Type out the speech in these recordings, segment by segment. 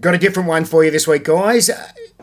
Got a different one for you this week, guys.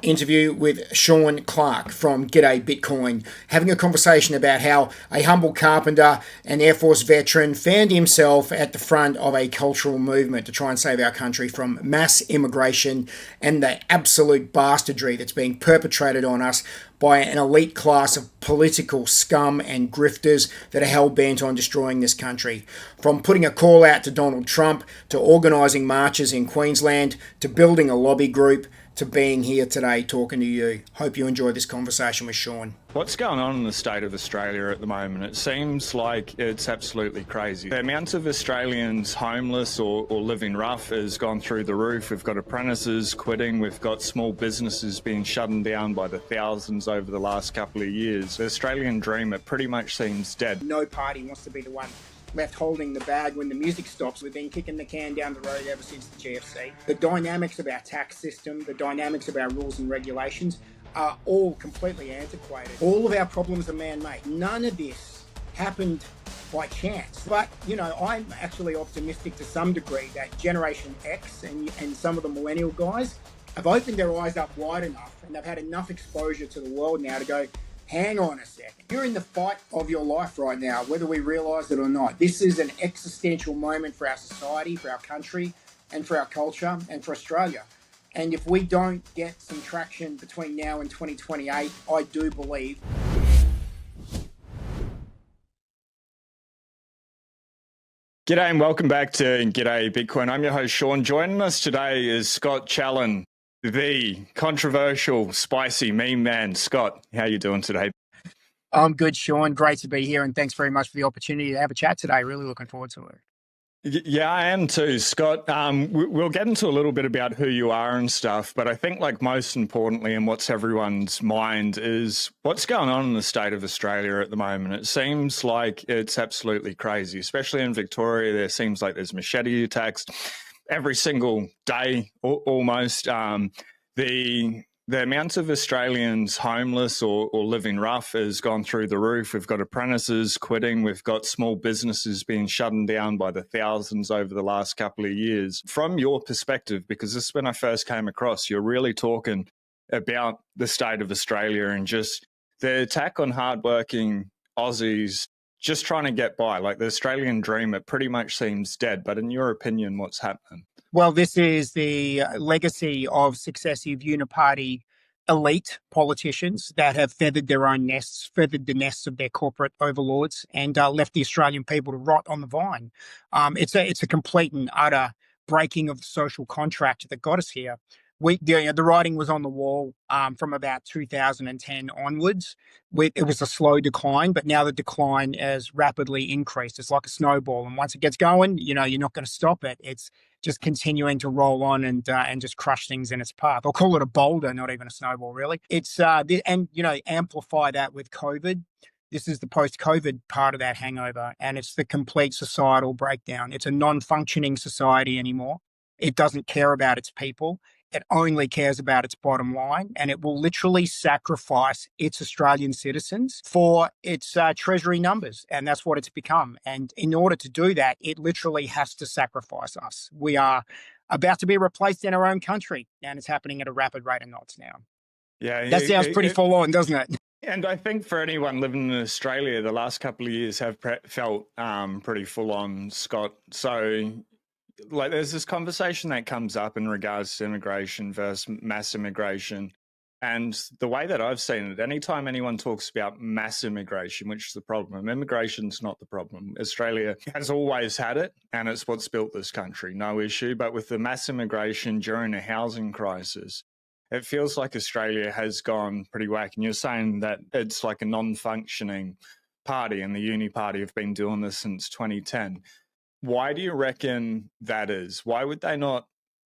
Interview with Sean Clark from G'day Bitcoin, having a conversation about how a humble carpenter and Air Force veteran found himself at the front of a cultural movement to try and save our country from mass immigration and the absolute bastardry that's being perpetrated on us by an elite class of political scum and grifters that are hell-bent on destroying this country. From putting a call out to Donald Trump, to organising marches in Queensland, to building a lobby group, to being here today talking to you. Hope you enjoy this conversation with Sean. What's going on in the state of Australia at the moment? It seems like it's absolutely crazy. The amount of Australians homeless or living rough has gone through the roof. We've got apprentices quitting. We've got small businesses being shut down by the thousands over the last couple of years. The Australian dream, it pretty much seems dead. No party wants to be the one left holding the bag when the music stops. We've been kicking the can down the road ever since the GFC. The dynamics of our tax system, the dynamics of our rules and regulations are all completely antiquated. All of our problems are man-made. None of this happened by chance. But, I'm actually optimistic to some degree that Generation X and some of the millennial guys have opened their eyes up wide enough and they've had enough exposure to the world now to go, hang on a second. You're in the fight of your life right now, whether we realise it or not. This is an existential moment for our society, for our country, and for our culture, and for Australia. And if we don't get some traction between now and 2028, I do believe. G'day and welcome back to G'day Bitcoin. I'm your host, Sean. Joining us today is Scott Challen, the controversial, spicy meme man. Scott, how you doing today? I'm good, Sean. Great to be here, and thanks very much for the opportunity to have a chat today. Really looking forward to it. Yeah, I am too, Scott. We'll get into a little bit about who you are and stuff, but I think most importantly and what's everyone's mind is what's going on in the state of Australia at the moment. It seems like it's absolutely crazy, especially in Victoria. There seems like there's machete attacks every single day almost. The amount of Australians homeless or living rough has gone through the roof. We've got apprentices quitting. We've got small businesses being shut down by the thousands over the last couple of years. From your perspective, because this is when I first came across, you're really talking about the state of Australia and just the attack on hardworking Aussies just trying to get by. Like the Australian dream, it pretty much seems dead. But in your opinion, what's happening? Well, this is the legacy of successive uniparty elite politicians that have feathered their own nests, feathered the nests of their corporate overlords, and left the Australian people to rot on the vine. It's a complete and utter breaking of the social contract that got us here. The writing was on the wall from about 2010 onwards. It was a slow decline, but now the decline has rapidly increased. It's like a snowball, and once it gets going, you're not going to stop it. It's just continuing to roll on and just crush things in its path. I'll call it a boulder, not even a snowball, really. It's amplify that with COVID. This is the post-COVID part of that hangover, and it's the complete societal breakdown. It's a non-functioning society anymore. It doesn't care about its people. It only cares about its bottom line, and it will literally sacrifice its Australian citizens for its treasury numbers, and that's what it's become. And in order to do that, it literally has to sacrifice us. We are about to be replaced in our own country, and it's happening at a rapid rate of knots now. Yeah, that sounds pretty full on, doesn't it? And I think for anyone living in Australia, the last couple of years have felt pretty full on, Scott. So there's this conversation that comes up in regards to immigration versus mass immigration. And the way that I've seen it, anytime anyone talks about mass immigration, which is the problem, immigration's not the problem. Australia has always had it, and it's what's built this country, no issue. But with the mass immigration during a housing crisis, it feels like Australia has gone pretty whack. And you're saying that it's like a non-functioning party, and the Uni Party have been doing this since 2010. Why do you reckon that is? Why would they not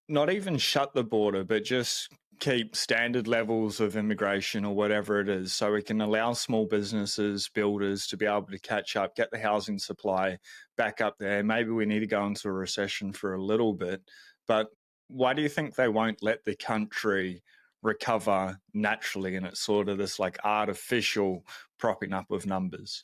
even shut the border, but just keep standard levels of immigration or whatever it is, so we can allow small businesses, builders to be able to catch up, get the housing supply back up there? Maybe we need to go into a recession for a little bit, but why do you think they won't let the country recover naturally and it's sort of this artificial propping up of numbers?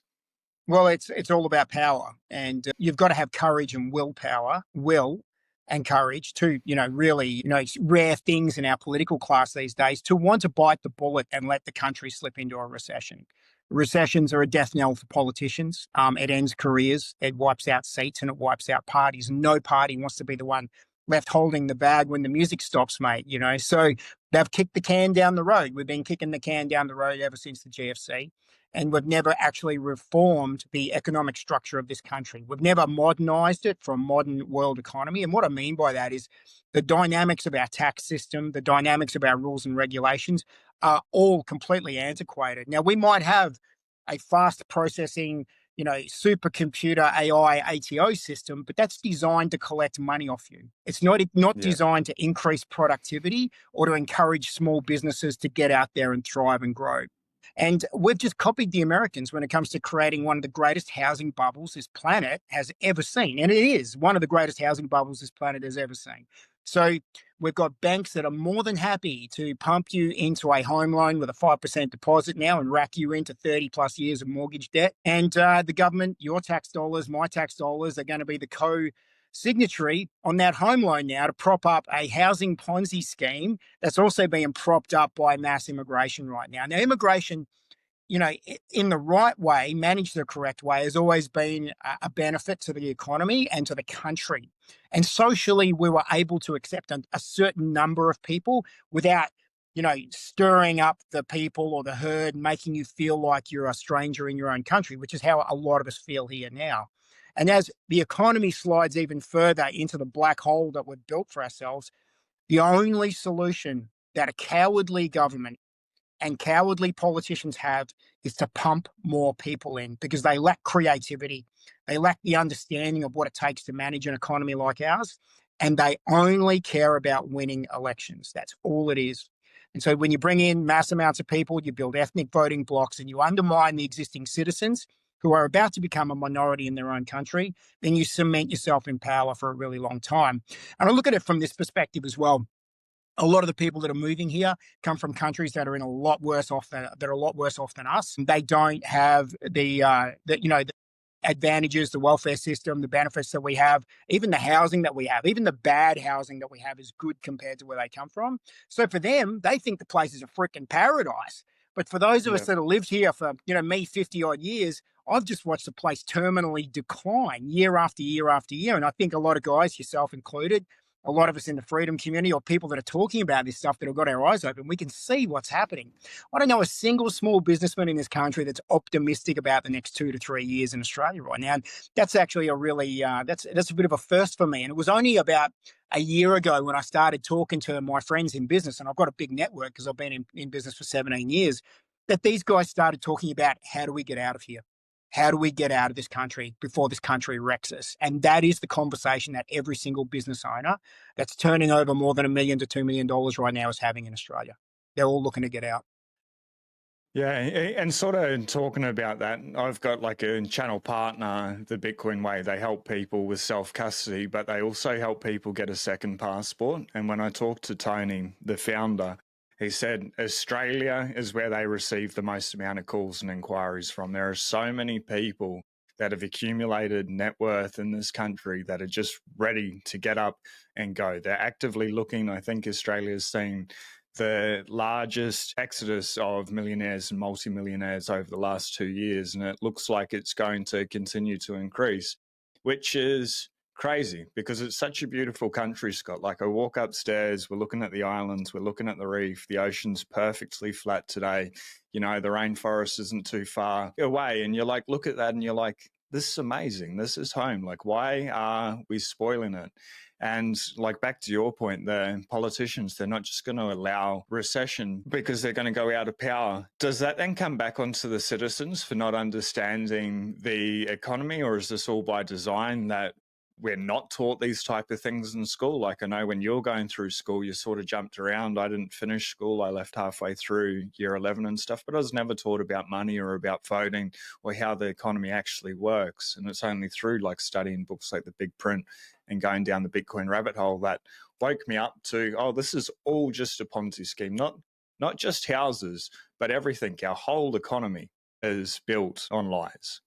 Well, it's all about power, and you've got to have courage and willpower, will and courage, two, really, rare things in our political class these days, to want to bite the bullet and let the country slip into a recession. Recessions are a death knell for politicians. It ends careers, it wipes out seats, and it wipes out parties. No party wants to be the one left holding the bag when the music stops, mate. So they've kicked the can down the road. We've been kicking the can down the road ever since the GFC, and we've never actually reformed the economic structure of this country. We've never modernized it for a modern world economy. And what I mean by that is the dynamics of our tax system, the dynamics of our rules and regulations are all completely antiquated. Now, we might have a fast processing, supercomputer AI ATO system, but that's designed to collect money off you. It's not Yeah. designed to increase productivity or to encourage small businesses to get out there and thrive and grow. And we've just copied the Americans when it comes to creating one of the greatest housing bubbles this planet has ever seen. And it is one of the greatest housing bubbles this planet has ever seen. So we've got banks that are more than happy to pump you into a home loan with a 5% deposit now and rack you into 30 plus years of mortgage debt. And the government, your tax dollars, my tax dollars, are going to be the signatory on that home loan now to prop up a housing Ponzi scheme that's also being propped up by mass immigration right now. Now, immigration, in the right way, managed the correct way, has always been a benefit to the economy and to the country. And socially, we were able to accept a certain number of people without, stirring up the people or the herd, making you feel like you're a stranger in your own country, which is how a lot of us feel here now. And as the economy slides even further into the black hole that we've built for ourselves, the only solution that a cowardly government and cowardly politicians have is to pump more people in because they lack creativity. They lack the understanding of what it takes to manage an economy like ours. And they only care about winning elections. That's all it is. And so when you bring in mass amounts of people, you build ethnic voting blocks and you undermine the existing citizens who are about to become a minority in their own country, then you cement yourself in power for a really long time. And I look at it from this perspective as well. A lot of the people that are moving here come from countries that are in a lot worse off than us. They don't have the advantages, the welfare system, the benefits that we have, even the housing that we have, even the bad housing that we have is good compared to where they come from. So for them, they think the place is a freaking paradise. But for those of us Yeah. that have lived here for, me, 50 odd years, I've just watched the place terminally decline year after year after year. And I think a lot of guys, yourself included, a lot of us in the freedom community or people that are talking about this stuff that have got our eyes open, we can see what's happening. I don't know a single small businessman in this country that's optimistic about the next 2 to 3 years in Australia right now. And that's actually a really, that's a bit of a first for me. And it was only about a year ago when I started talking to my friends in business, and I've got a big network because I've been in business for 17 years, that these guys started talking about how do we get out of here? How do we get out of this country before this country wrecks us? And that is the conversation that every single business owner that's turning over more than $1 million to $2 million right now is having in Australia. They're all looking to get out. Yeah, and sort of talking about that, I've got like a channel partner, the Bitcoin Way. They help people with self custody, but they also help people get a second passport. And when I talked to Tony, the founder, he said Australia is where they receive the most amount of calls and inquiries from. There are so many people that have accumulated net worth in this country that are just ready to get up and go. They're actively looking. I think Australia's seen the largest exodus of millionaires and multimillionaires over the last 2 years, and it looks like it's going to continue to increase, which is crazy because it's such a beautiful country, Scott. Like, I walk upstairs, we're looking at the islands, we're looking at the reef, the ocean's perfectly flat today. The rainforest isn't too far away, and you're like, look at that, and you're like, this is amazing. This is home. Like, why are we spoiling it? And like, back to your point, the politicians, they're not just going to allow recession because they're going to go out of power. Does that then come back onto the citizens for not understanding the economy, or is this all by design that we're not taught these type of things in school? Like, I know when you're going through school, you sort of jumped around. I didn't finish school. I left halfway through year 11 and stuff, but I was never taught about money or about voting or how the economy actually works. And it's only through like studying books like The Big Print and going down the Bitcoin rabbit hole that woke me up to, oh, this is all just a Ponzi scheme, not just houses, but everything. Our whole economy is built on lies.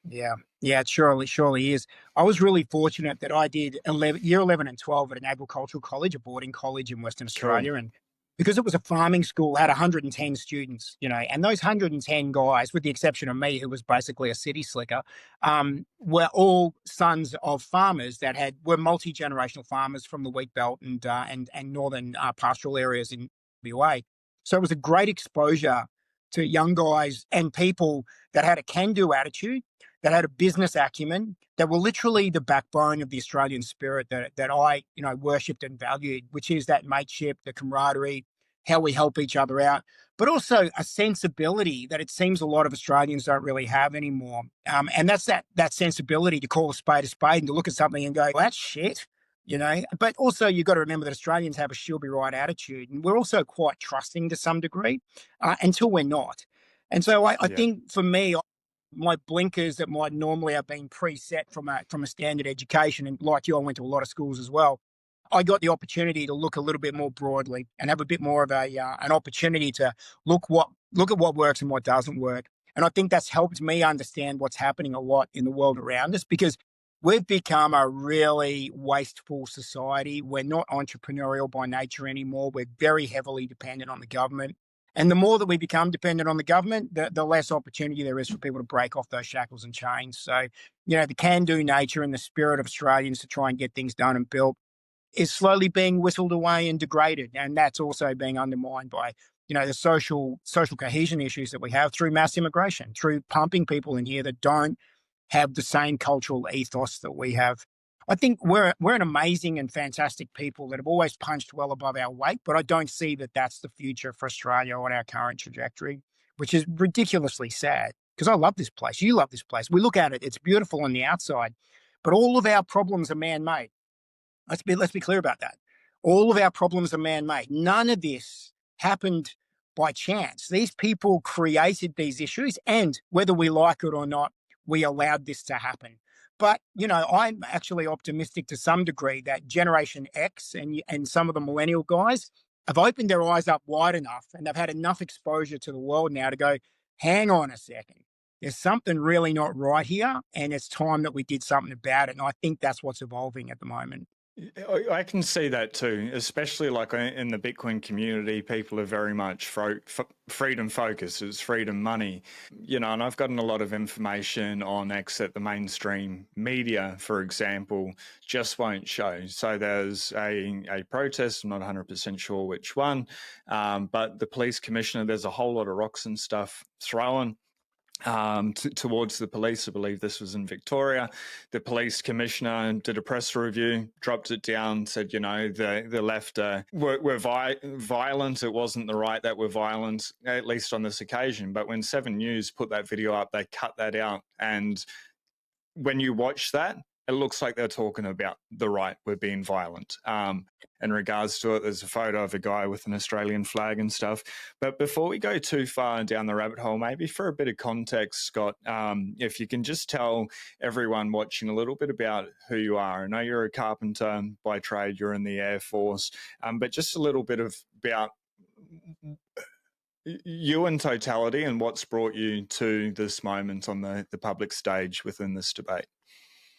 Yeah, it surely is. I was really fortunate that I did year 11 and 12 at an agricultural college, a boarding college in Western Cool. Australia. And because it was a farming school, had 110 students, and those 110 guys, with the exception of me, who was basically a city slicker, were all sons of farmers that were multi-generational farmers from the wheat belt and northern pastoral areas in WA. So it was a great exposure to young guys and people that had a can-do attitude, that had a business acumen, that were literally the backbone of the Australian spirit that I, worshipped and valued, which is that mateship, the camaraderie, how we help each other out, but also a sensibility that it seems a lot of Australians don't really have anymore. And that's that sensibility to call a spade and to look at something and go, well, that's shit. But also you've got to remember that Australians have a she'll be right attitude, and we're also quite trusting to some degree until we're not. And so I Yeah. think for me, my blinkers that might normally have been preset from a standard education, and like you, I went to a lot of schools as well. I got the opportunity to look a little bit more broadly and have a bit more of an opportunity to look at what works and what doesn't work. And I think that's helped me understand what's happening a lot in the world around us, because we've become a really wasteful society. We're not entrepreneurial by nature anymore. We're very heavily dependent on the government. And the more that we become dependent on the government, the less opportunity there is for people to break off those shackles and chains. So, the can-do nature and the spirit of Australians to try and get things done and built is slowly being whistled away and degraded. And that's also being undermined by, the social cohesion issues that we have through mass immigration, through pumping people in here that don't have the same cultural ethos that we have. I think we're an amazing and fantastic people that have always punched well above our weight, but I don't see that that's the future for Australia on our current trajectory, which is ridiculously sad, because I love this place. You love this place. We look at it; it's beautiful on the outside, but all of our problems are man-made. Let's be clear about that. All of our problems are man-made. None of this happened by chance. These people created these issues, and whether we like it or not, we allowed this to happen. But I'm actually optimistic to some degree that Generation X and some of the millennial guys have opened their eyes up wide enough, and they've had enough exposure to the world now to go, hang on a second. There's something really not right here, and it's time that we did something about it. And I think that's what's evolving at the moment. I can see that too, especially like in the Bitcoin community, people are very much freedom focused. It's freedom money, and I've gotten a lot of information on X that the mainstream media, for example, just won't show. So there's a protest, I'm not 100% sure which one, but the police commissioner, there's a whole lot of rocks and stuff thrown towards the police. I believe this was in Victoria. The police commissioner did a press review, dropped it down, said, the left were violent. It wasn't the right that were violent, at least on this occasion. But when 7 News put that video up, they cut that out. And when you watch that, it looks like they're talking about the right were being violent. In regards to it, there's a photo of a guy with an Australian flag and stuff. But before we go too far down the rabbit hole, maybe for a bit of context, Scott, if you can just tell everyone watching a little bit about who you are. I know you're a carpenter by trade, you're in the Air Force, but just a little bit about you in totality and what's brought you to this moment on the public stage within this debate.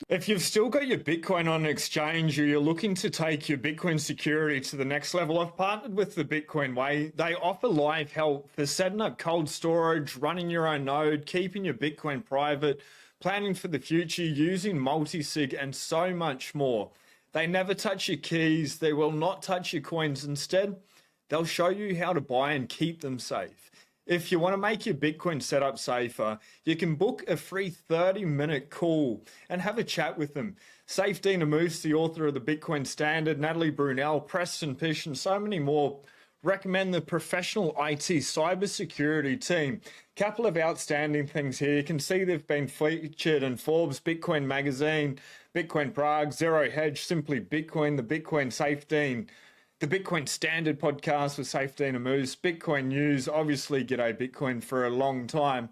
If you've still got your Bitcoin on an exchange or you're looking to take your Bitcoin security to the next level, I've partnered with the Bitcoin Way. They offer live help for setting up cold storage, running your own node, keeping your Bitcoin private, planning for the future, using multi-sig, and so much more. They never touch your keys. They will not touch your coins. Instead, they'll show you how to buy and keep them safe. If you want to make your Bitcoin setup safer, you can book a free 30-minute call and have a chat with them. Safe Dina Moose, the author of the Bitcoin Standard, Natalie Brunel, Preston Pish, and so many more recommend the professional IT cybersecurity team. Couple of outstanding things here. You can see they've been featured in Forbes, Bitcoin Magazine, Bitcoin Prague, Zero Hedge, Simply Bitcoin, the Bitcoin Safe Dean, the Bitcoin Standard podcast with Safe Dina Moose, Bitcoin News, obviously G'day Bitcoin for a long time.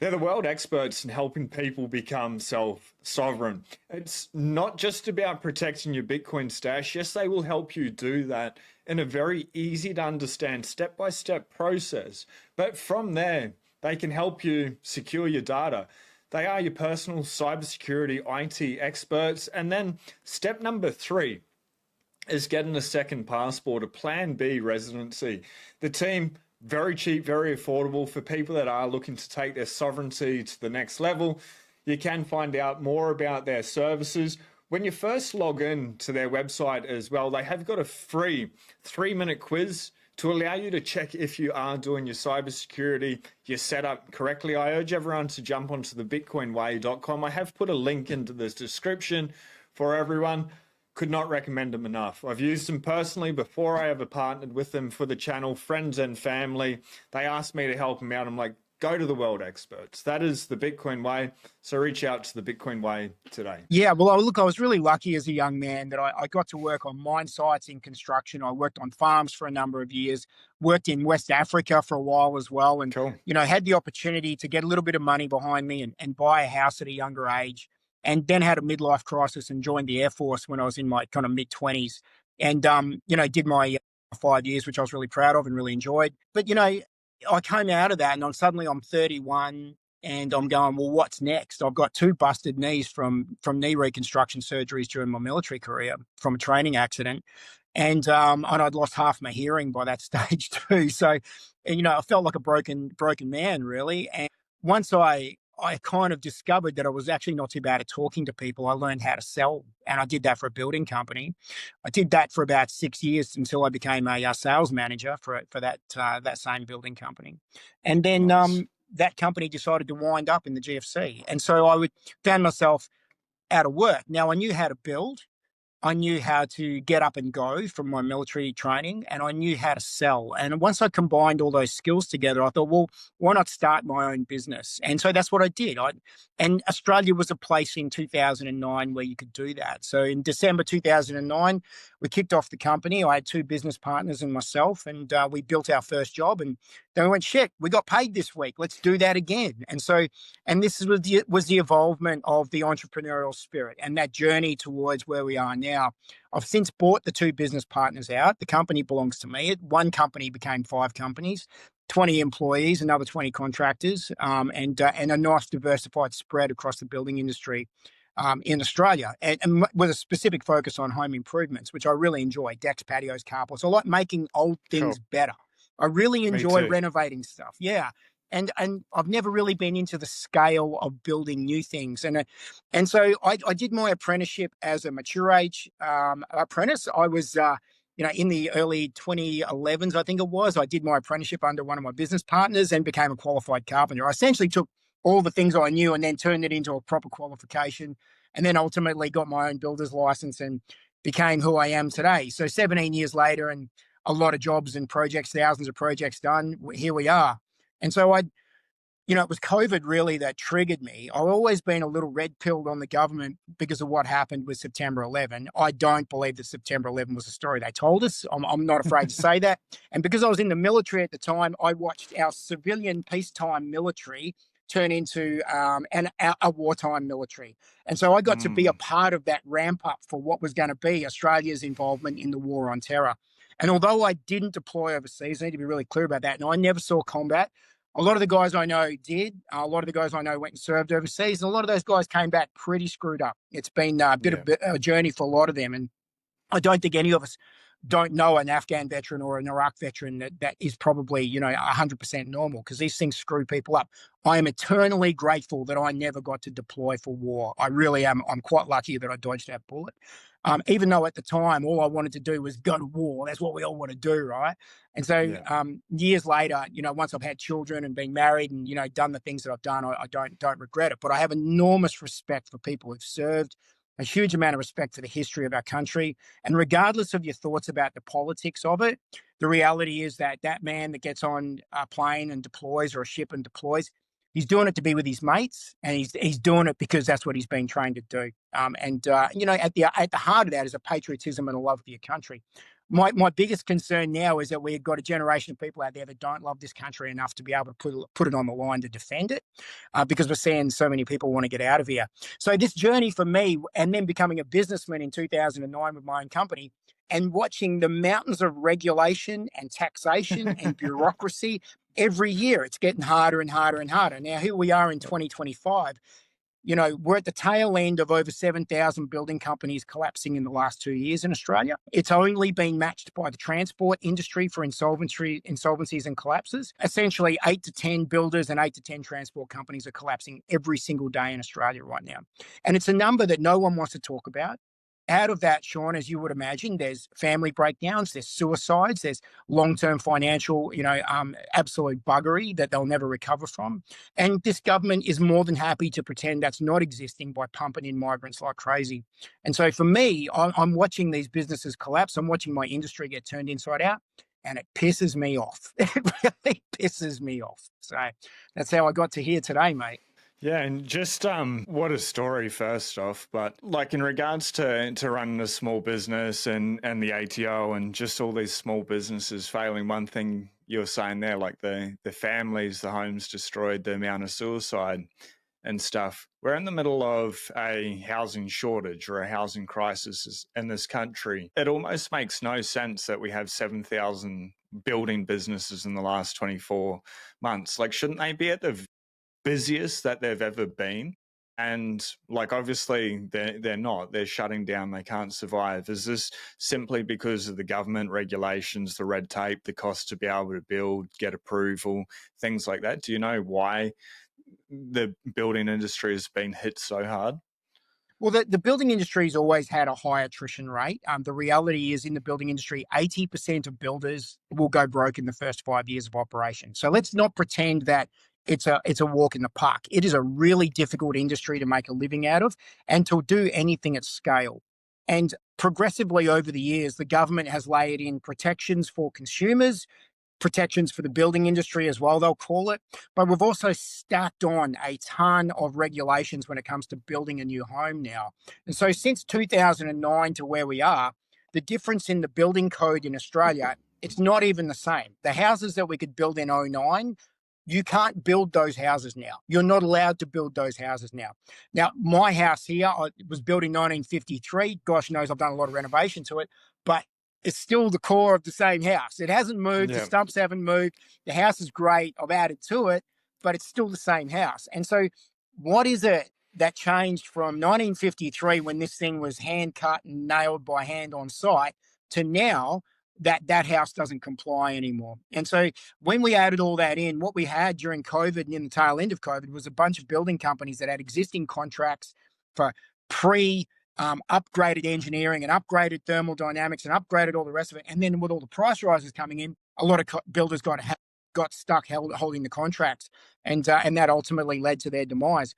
They're the world experts in helping people become self-sovereign. It's not just about protecting your Bitcoin stash. Yes, they will help you do that in a very easy to understand step-by-step process. But from there, they can help you secure your data. They are your personal cybersecurity IT experts. And then step number 3 is getting a second passport, a Plan B residency. The team, very cheap, very affordable for people that are looking to take their sovereignty to the next level. You can find out more about their services. When you first log in to their website as well, they have got a free 3-minute quiz to allow you to check if you are doing your cybersecurity, you're set up correctly. I urge everyone to jump onto the bitcoinway.com. I have put a link into the description for everyone. Could not recommend them enough. I've used them personally before I ever partnered with them for the channel, friends and family. They asked me to help them out. I'm like, go to the world experts. That is the Bitcoin way. So reach out to the Bitcoin way today. Yeah, well, look, I was really lucky as a young man that I got to work on mine sites in construction. I worked on farms for a number of years, worked in West Africa for a while as well, and, Cool. had the opportunity to get a little bit of money behind me and buy a house at a younger age, and then had a midlife crisis and joined the Air Force when I was in my kind of mid-20s, and, did my 5 years, which I was really proud of and really enjoyed. But, I came out of that and suddenly I'm 31 and I'm going, well, what's next? I've got 2 busted knees from knee reconstruction surgeries during my military career from a training accident. And I'd lost half my hearing by that stage too. So, I felt like a broken man really. And once I kind of discovered that I was actually not too bad at talking to people, I learned how to sell, and I did that for a building company. I did that for about 6 years until I became a sales manager for that same building company, and then Nice. that company decided to wind up in the GFC, and so found myself out of work. Now I knew how to build, I knew how to get up and go from my military training, and I knew how to sell. And once I combined all those skills together, I thought, well, why not start my own business? And so that's what I did. And Australia was a place in 2009 where you could do that. So in December 2009, we kicked off the company. I had 2 business partners and myself, and we built our first job. And then we went, shit, we got paid this week. Let's do that again. And this was the evolvement of the entrepreneurial spirit and that journey towards where we are now. I've since bought the 2 business partners out. The company belongs to me. One company became 5 companies, 20 employees, another 20 contractors, and a nice diversified spread across the building industry in Australia, and with a specific focus on home improvements, which I really enjoy: decks, patios, carports. I like making old things Cool. better. I really Me enjoy too. renovating stuff. Yeah. And I've never really been into the scale of building new things. And so I did my apprenticeship as a mature age apprentice. I was, in the early 2011s, I think it was. I did my apprenticeship under one of my business partners and became a qualified carpenter. I essentially took all the things I knew and then turned it into a proper qualification, and then ultimately got my own builder's license and became who I am today. So 17 years later, and a lot of jobs and projects, thousands of projects done, here we are. And so it was COVID really that triggered me. I've always been a little red pilled on the government because of what happened with September 11. I don't believe that September 11 was a story they told us. I'm not afraid to say that. And because I was in the military at the time, I watched our civilian peacetime military turn into a wartime military. And so I got to be a part of that ramp up for what was going to be Australia's involvement in the war on terror. And although I didn't deploy overseas, I need to be really clear about that. And I never saw combat. A lot of the guys I know did. A lot of the guys I know went and served overseas. And a lot of those guys came back pretty screwed up. It's been a bit Yeah. of a journey for a lot of them. And I don't think any of us don't know an Afghan veteran or an Iraq veteran that is probably, 100% normal, because these things screw people up. I am eternally grateful that I never got to deploy for war. I really am. I'm quite lucky that I dodged that bullet. Even though at the time, all I wanted to do was go to war. That's what we all want to do, right? And so Yeah. years later, once I've had children and been married and, done the things that I've done, I don't regret it. But I have enormous respect for people who've served, a huge amount of respect for the history of our country. And regardless of your thoughts about the politics of it, the reality is that that man that gets on a plane and deploys, or a ship and deploys, he's doing it to be with his mates, and he's doing it because that's what he's been trained to do. At the heart of that is a patriotism and a love for your country. My biggest concern now is that we've got a generation of people out there that don't love this country enough to be able to put it on the line to defend it, because we're seeing so many people want to get out of here. So this journey for me, and then becoming a businessman in 2009 with my own company, and watching the mountains of regulation and taxation and bureaucracy every year it's getting harder and harder and harder. Now, here we are in 2025. We're at the tail end of over 7,000 building companies collapsing in the last 2 years in Australia. It's only been matched by the transport industry for insolvencies and collapses. Essentially, 8 to 10 builders and 8 to 10 transport companies are collapsing every single day in Australia right now. And it's a number that no one wants to talk about. Out of that, Sean, as you would imagine, there's family breakdowns, there's suicides, there's long-term financial, absolute buggery that they'll never recover from. And this government is more than happy to pretend that's not existing by pumping in migrants like crazy. And so for me, I'm watching these businesses collapse. I'm watching my industry get turned inside out, and it pisses me off. It really pisses me off. So that's how I got to here today, mate. Yeah, and just what a story first off, but like in regards to running a small business and the ATO and just all these small businesses failing, one thing you were saying there, like the families, the homes destroyed, the amount of suicide and stuff. We're in the middle of a housing shortage or a housing crisis in this country. It almost makes no sense that we have 7,000 building businesses in the last 24 months. Like, shouldn't they be at the busiest that they've ever been? And like, obviously they're not. They're shutting down. They can't survive. Is this simply because of the government regulations, the red tape, the cost to be able to build, get approval, things like that? Do you know why the building industry has been hit so hard? Well, the building industry has always had a high attrition rate. The reality is, in the building industry, 80% of builders will go broke in the first 5 years of operation. So let's not pretend that it's a walk in the park. It is a really difficult industry to make a living out of and to do anything at scale. And progressively over the years, the government has layered in protections for consumers, protections for the building industry as well, they'll call it. But we've also stacked on a ton of regulations when it comes to building a new home now. And so since 2009 to where we are, the difference in the building code in Australia, it's not even the same. The houses that we could build in '09, you can't build those houses now. You're not allowed to build those houses now. Now, my house here was built in 1953. Gosh knows I've done a lot of renovation to it, but it's still the core of the same house. It hasn't moved. The stumps haven't moved. The house is great. I've added to it, but it's still the same house. And so what is it that changed from 1953, when this thing was hand cut and nailed by hand on site, to now that house doesn't comply anymore? And so when we added all that in, what we had during COVID and in the tail end of COVID was a bunch of building companies that had existing contracts for upgraded engineering and upgraded thermodynamics and upgraded all the rest of it. And then with all the price rises coming in, a lot of builders got stuck holding the contracts, and that ultimately led to their demise.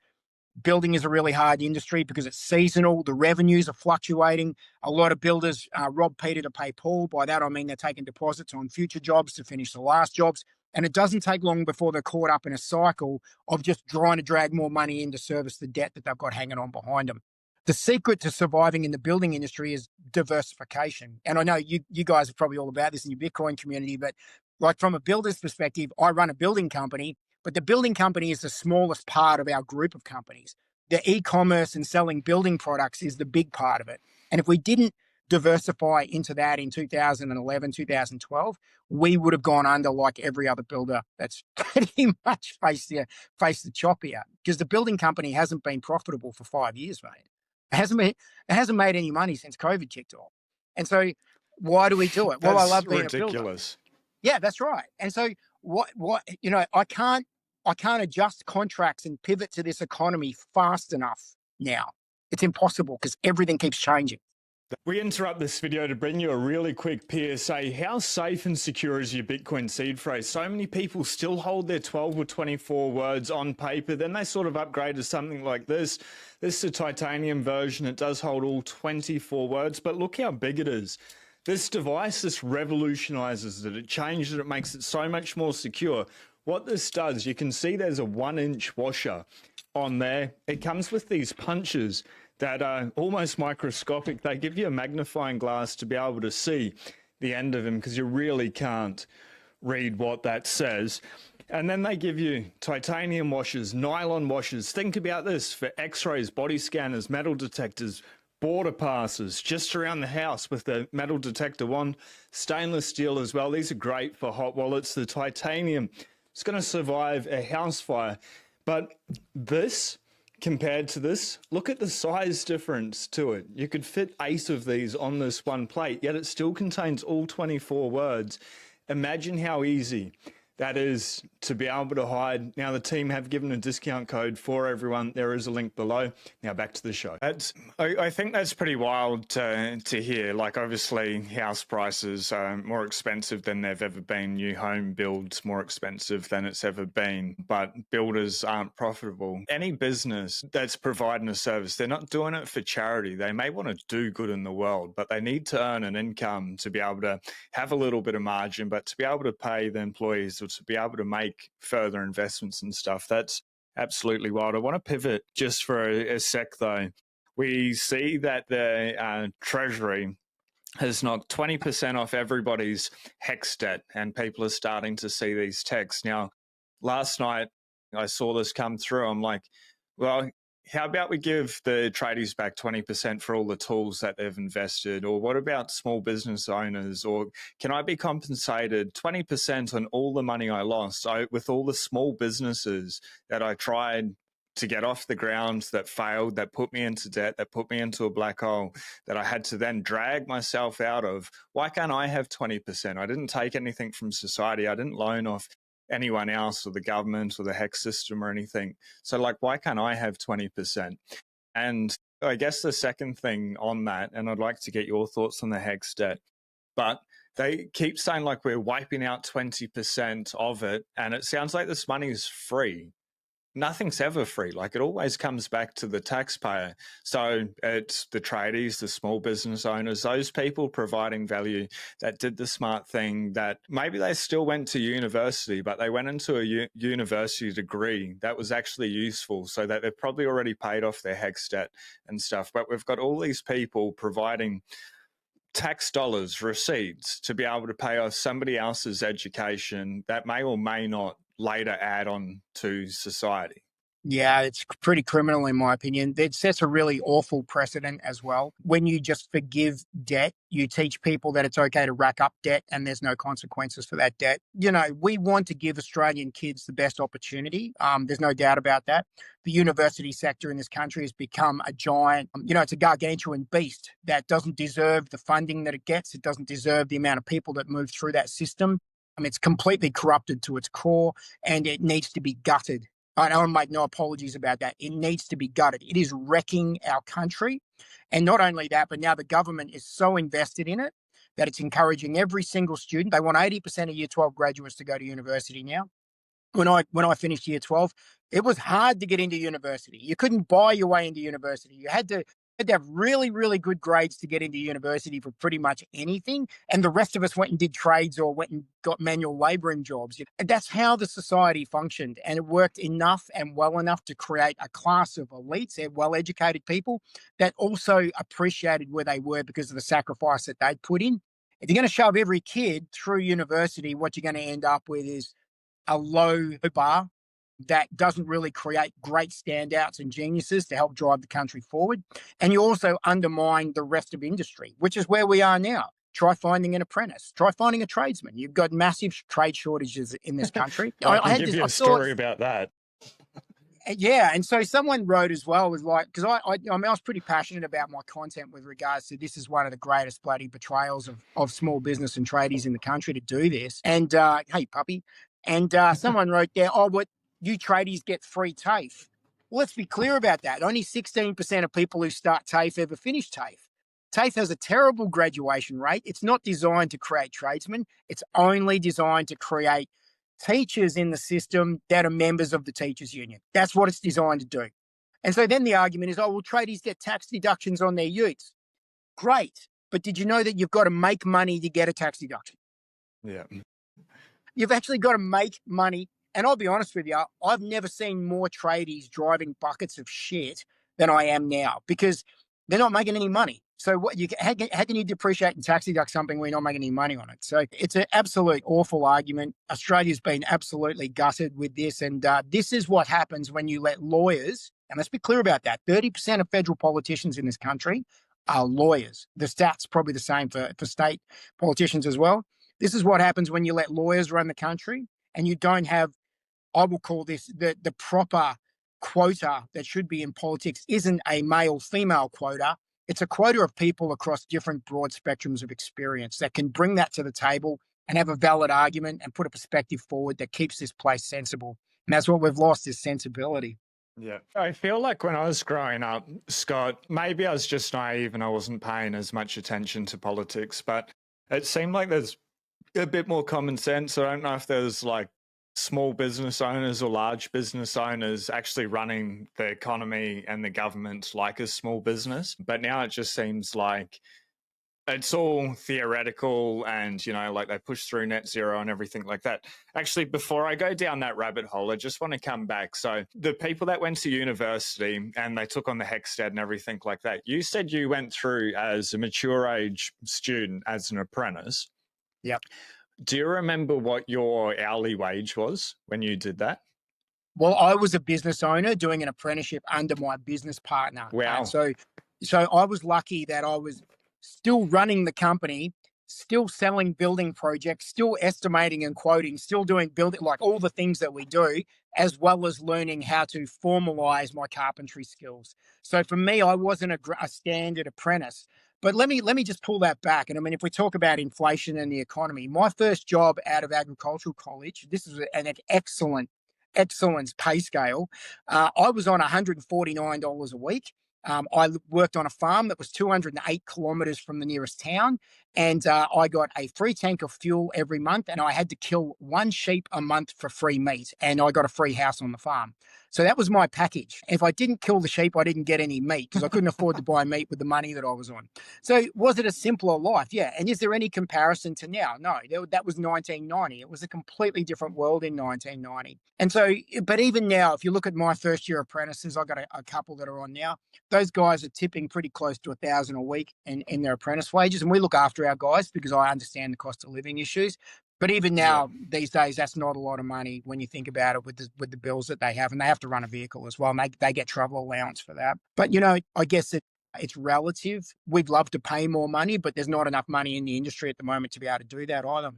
Building is a really hard industry because it's seasonal. The revenues are fluctuating. A lot of builders rob Peter to pay Paul. By that, I mean they're taking deposits on future jobs to finish the last jobs. And it doesn't take long before they're caught up in a cycle of just trying to drag more money in to service the debt that they've got hanging on behind them. The secret to surviving in the building industry is diversification. And I know you guys are probably all about this in your Bitcoin community, but like, from a builder's perspective, I run a building company, but the building company is the smallest part of our group of companies. The e-commerce and selling building products is the big part of it. And if we didn't diversify into that in 2011, 2012, we would have gone under like every other builder that's pretty much faced the chop here, because the building company hasn't been profitable for 5 years, mate. It hasn't made any money since COVID kicked off. And so why do we do it? Well, I love being ridiculous. A builder. Yeah, that's right. And so I can't adjust contracts and pivot to this economy fast enough now. It's impossible because everything keeps changing. We interrupt this video to bring you a really quick PSA. How safe and secure is your Bitcoin seed phrase? So many people still hold their 12 or 24 words on paper. Then they sort of upgrade to something like this. This is a titanium version. It does hold all 24 words, but look how big it is. This device, this revolutionizes it. It changes it. It makes it so much more secure. What this does, you can see there's a 1-inch washer on there. It comes with these punches that are almost microscopic. They give you a magnifying glass to be able to see the end of them, because you really can't read what that says. And then they give you titanium washers, nylon washers. Think about this for x-rays, body scanners, metal detectors, border passes, just around the house with the metal detector wand, stainless steel as well. These are great for hot wallets. The titanium It's going to survive a house fire. But this, compared to this, look at the size difference to it. You could fit 8 of these on this one plate, yet it still contains all 24 words. Imagine how easy that is to be able to hide. Now, the team have given a discount code for everyone. There is a link below. Now, back to the show. I think that's pretty wild to hear. Like, obviously, house prices are more expensive than they've ever been. New home builds more expensive than it's ever been. But builders aren't profitable. Any business that's providing a service, they're not doing it for charity. They may want to do good in the world, but they need to earn an income to be able to have a little bit of margin, but to be able to pay the employees, to be able to make further investments and stuff. That's absolutely wild. I want to pivot just for a sec, though. We see that the Treasury has knocked 20% off everybody's HEX debt, and people are starting to see these texts. Now, last night, I saw this come through. I'm like, well, how about we give the tradies back 20% for all the tools that they've invested? Or what about small business owners? Or can I be compensated 20% on all the money I lost with all the small businesses that I tried to get off the ground, that failed, that put me into debt, that put me into a black hole, that I had to then drag myself out of? Why can't I have 20%? I didn't take anything from society. I didn't loan off anyone else or the government or the HEX system or anything. So, like, why can't I have 20%? And I guess the second thing on that, and I'd like to get your thoughts on the HEX debt, but they keep saying like we're wiping out 20% of it, and it sounds like this money is free. Nothing's ever free. Like, it always comes back to the taxpayer. So it's the tradies, the small business owners, those people providing value that did the smart thing, that maybe they still went to university, but they went into a university degree that was actually useful, so that they've probably already paid off their HEX debt and stuff. But we've got all these people providing tax dollars, receipts, to be able to pay off somebody else's education that may or may not later add on to society. Yeah, it's pretty criminal in my opinion. It sets a really awful precedent as well. When you just forgive debt, you teach people that it's okay to rack up debt and there's no consequences for that debt. You know, we want to give Australian kids the best opportunity. There's no doubt about that. The university sector in this country has become a giant, it's a gargantuan beast that doesn't deserve the funding that it gets. It doesn't deserve the amount of people that move through that system. It's completely corrupted to its core, and it needs to be gutted. I want to make no apologies about that. It needs to be gutted. It is wrecking our country. And not only that, but now the government is so invested in it that it's encouraging every single student. They want 80% of Year 12 graduates to go to university now. When I finished Year 12, it was hard to get into university. You couldn't buy your way into university. You had to have really, really good grades to get into university for pretty much anything. And the rest of us went and did trades or went and got manual laboring jobs. And that's how the society functioned. And it worked enough and well enough to create a class of elites, well-educated people that also appreciated where they were because of the sacrifice that they'd put in. If you're going to shove every kid through university, what you're going to end up with is a low bar that doesn't really create great standouts and geniuses to help drive the country forward. And you also undermine the rest of industry, which is where we are now. Try finding an apprentice. Try finding a tradesman. You've got massive trade shortages in this country. I can give you a story about that. Yeah, and so someone wrote as well, was like, because I was pretty passionate about my content with regards to this is one of the greatest bloody betrayals of small business and tradies in the country to do this. And hey, puppy. And someone wrote there, oh, what you tradies get free TAFE. Well, let's be clear about that. Only 16% of people who start TAFE ever finish TAFE. TAFE has a terrible graduation rate. It's not designed to create tradesmen. It's only designed to create teachers in the system that are members of the teachers union. That's what it's designed to do. And so then the argument is, oh, well, tradies get tax deductions on their utes. Great. But did you know that you've got to make money to get a tax deduction? Yeah. You've actually got to make money. And I'll be honest with you, I've never seen more tradies driving buckets of shit than I am now, because they're not making any money. So how can you depreciate and tax deduct something when you're not making any money on it? So it's an absolute awful argument. Australia's been absolutely gutted with this. And this is what happens when you let lawyers, and let's be clear about that, 30% of federal politicians in this country are lawyers. The stats probably the same for state politicians as well. This is what happens when you let lawyers run the country and you don't have I will call this the proper quota that should be in politics isn't a male female quota. It's a quota of people across different broad spectrums of experience that can bring that to the table and have a valid argument and put a perspective forward that keeps this place sensible. And that's what we've lost, is sensibility. Yeah. I feel like when I was growing up, Scott, maybe I was just naive and I wasn't paying as much attention to politics, but it seemed like there's a bit more common sense. I don't know if there's like small business owners or large business owners actually running the economy and the government like a small business, but now it just seems like it's all theoretical and, you know, like they push through net zero and everything like that. Actually, before I go down that rabbit hole, I just want to come back. So the people that went to university and they took on the HECSTAD and everything like that, you said you went through as a mature age student as an apprentice. Yep. Do you remember what your hourly wage was when you did that? Well, I was a business owner doing an apprenticeship under my business partner. Wow. So I was lucky that I was still running the company, still selling building projects, still estimating and quoting, still doing building, like all the things that we do, as well as learning how to formalize my carpentry skills. So for me, I wasn't a standard apprentice. But let me just pull that back. And I mean, if we talk about inflation and the economy, my first job out of agricultural college, this is an excellent pay scale. I was on $149 a week. I worked on a farm that was 208 kilometers from the nearest town, and I got a free tank of fuel every month, and I had to kill one sheep a month for free meat, and I got a free house on the farm. So that was my package. If I didn't kill the sheep, I didn't get any meat because I couldn't afford to buy meat with the money that I was on. So was it a simpler life? Yeah. And is there any comparison to now? No, that was 1990. It was a completely different world in 1990. And so, but even now, if you look at my first year apprentices, I got a couple that are on now. Those guys are tipping pretty close to 1,000 a week in their apprentice wages. And we look after our guys because I understand the cost of living issues. But even now, these days, that's not a lot of money when you think about it with the bills that they have. And they have to run a vehicle as well. And they get travel allowance for that. But, you know, I guess it's relative. We'd love to pay more money, but there's not enough money in the industry at the moment to be able to do that either.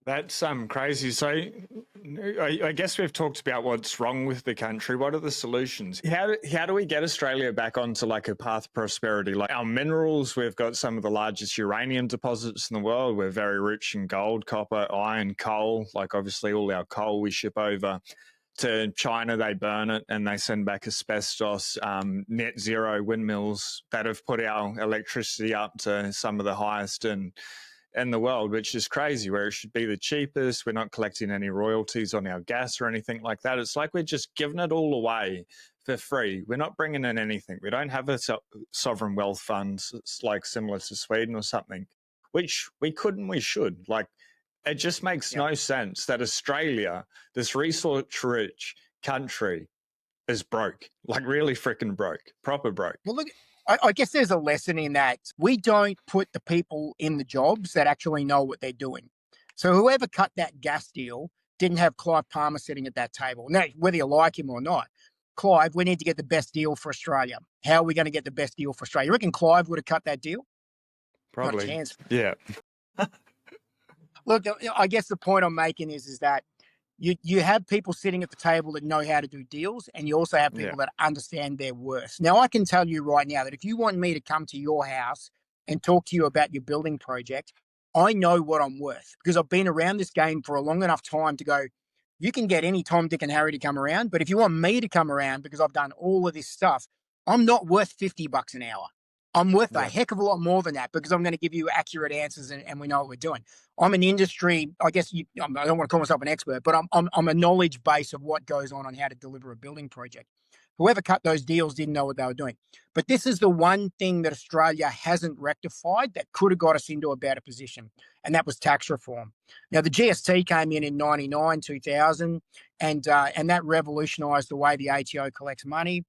That's crazy. So I guess we've talked about what's wrong with the country. What are the solutions? How do we get Australia back onto like a path of prosperity? Like our minerals, we've got some of the largest uranium deposits in the world. We're very rich in gold, copper, iron, coal. Like obviously all our coal we ship over to China, they burn it and they send back asbestos. Net zero windmills that have put our electricity up to some of the highest in the world, which is crazy, where it should be the cheapest. We're not collecting any royalties on our gas or anything like that. It's like we're just giving it all away for free. We're not bringing in anything. We don't have a sovereign wealth fund. It's like similar to Sweden or something, which we could and we should. Like, it just makes no sense that Australia, this resource-rich country, is broke, like really freaking broke, proper broke. Well, look, I guess there's a lesson in that. We don't put the people in the jobs that actually know what they're doing. So whoever cut that gas deal didn't have Clive Palmer sitting at that table. Now, whether you like him or not, Clive, we need to get the best deal for Australia. How are we going to get the best deal for Australia? You reckon Clive would have cut that deal? Probably. Not a chance. Yeah. Look, I guess the point I'm making is that you have people sitting at the table that know how to do deals, and you also have people that understand their worth. Now, I can tell you right now that if you want me to come to your house and talk to you about your building project, I know what I'm worth because I've been around this game for a long enough time to go, you can get any Tom, Dick, and Harry to come around, but if you want me to come around because I've done all of this stuff, I'm not worth $50 an hour. I'm worth a heck of a lot more than that because I'm going to give you accurate answers and we know what we're doing. I'm an industry, I guess I don't want to call myself an expert, but I'm a knowledge base of what goes on how to deliver a building project. Whoever cut those deals didn't know what they were doing. But this is the one thing that Australia hasn't rectified that could have got us into a better position, and that was tax reform. Now, the GST came in 99, 2000, and that revolutionised the way the ATO collects money.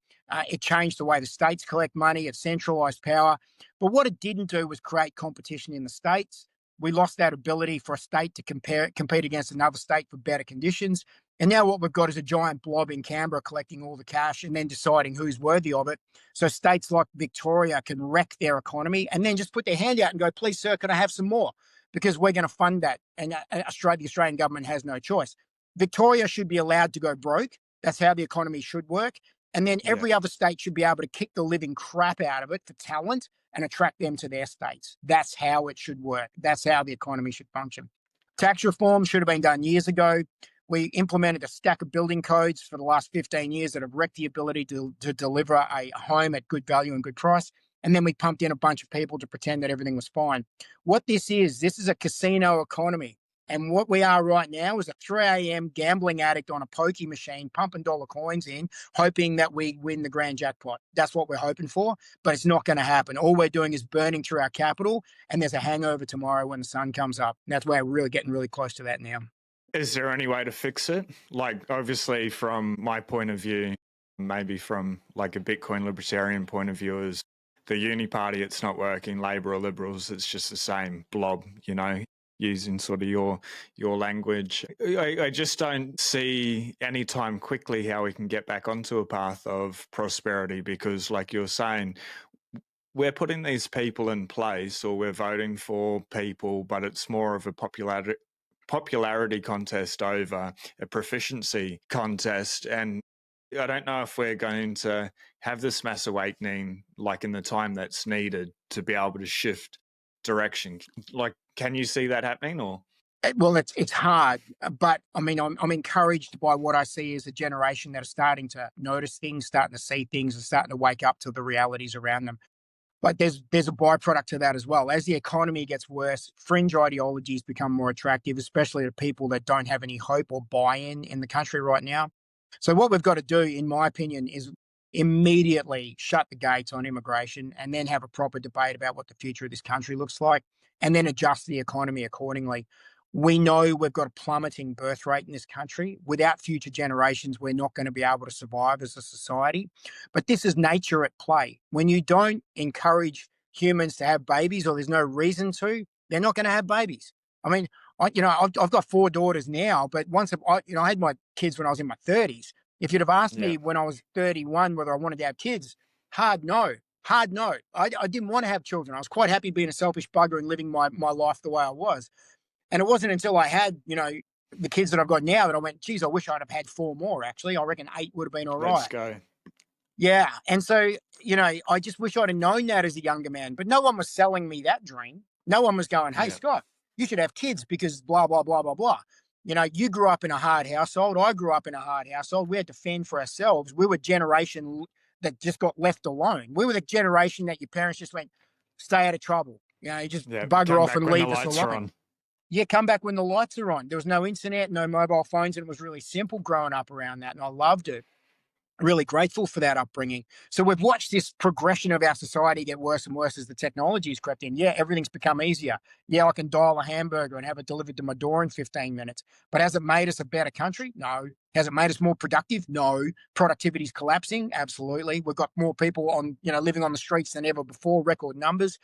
It changed the way the states collect money. It centralised power. But what it didn't do was create competition in the states. We lost that ability for a state to compete against another state for better conditions. And now what we've got is a giant blob in Canberra collecting all the cash and then deciding who's worthy of it. So states like Victoria can wreck their economy and then just put their hand out and go, please, sir, can I have some more? Because we're going to fund that. And the Australian government has no choice. Victoria should be allowed to go broke. That's how the economy should work. And then Yeah. every other state should be able to kick the living crap out of it for talent and attract them to their states. That's how it should work. That's how the economy should function. Tax reform should have been done years ago. We implemented a stack of building codes for the last 15 years that have wrecked the ability to deliver a home at good value and good price. And then we pumped in a bunch of people to pretend that everything was fine. What this is a casino economy. And what we are right now is a 3 a.m. gambling addict on a pokey machine, pumping dollar coins in, hoping that we win the grand jackpot. That's what we're hoping for, but it's not going to happen. All we're doing is burning through our capital, and there's a hangover tomorrow when the sun comes up. And that's where we're really getting really close to that now. Is there any way to fix it? Like, obviously, from my point of view, maybe from like a Bitcoin libertarian point of view, is the uni party, it's not working. Labor or liberals, it's just the same blob, you know, using sort of your language. I just don't see any time quickly how we can get back onto a path of prosperity, because like you're saying, we're putting these people in place, or we're voting for people, but it's more of a popularity contest over a proficiency contest. And I don't know if we're going to have this mass awakening like in the time that's needed to be able to shift direction. Like, can you see that happening? Or Well, it's hard, but I mean, I'm encouraged by what I see as a generation that are starting to notice things, starting to see things, and starting to wake up to the realities around them. But there's a byproduct to that as well. As the economy gets worse, fringe ideologies become more attractive, especially to people that don't have any hope or buy-in in the country right now. So what we've got to do, in my opinion, is immediately shut the gates on immigration and then have a proper debate about what the future of this country looks like, and then adjust the economy accordingly. We know we've got a plummeting birth rate in this country. Without future generations, we're not going to be able to survive as a society. But this is nature at play. When you don't encourage humans to have babies, or there's no reason to, they're not going to have babies. I mean, I've got 4 daughters now, but I had my kids when I was in my 30s. If you'd have asked yeah, me when I was 31 whether I wanted to have kids, hard no. Hard no. I didn't want to have children. I was quite happy being a selfish bugger and living my life the way I was. And it wasn't until I had, the kids that I've got now that I went, geez, I wish I'd have had 4 more, actually. I reckon 8 would have been all let's right. go. Yeah. And so, I just wish I'd have known that as a younger man, but no one was selling me that dream. No one was going, hey, Yeah, Scott, you should have kids because blah, blah, blah, blah, blah. You grew up in a hard household. I grew up in a hard household. We had to fend for ourselves. We were generation that just got left alone. We were the generation that your parents just went, stay out of trouble. You just yeah. bugger Come off back and when the leave us lights are alone. on. Yeah, come back when the lights are on. There was no internet, no mobile phones, and it was really simple growing up around that. And I loved it. Really grateful for that upbringing. So we've watched this progression of our society get worse and worse as the technology's crept in. Yeah, everything's become easier. Yeah, I can dial a hamburger and have it delivered to my door in 15 minutes. But has it made us a better country? No. Has it made us more productive? No. Productivity's collapsing? Absolutely. We've got more people living on the streets than ever before, record numbers.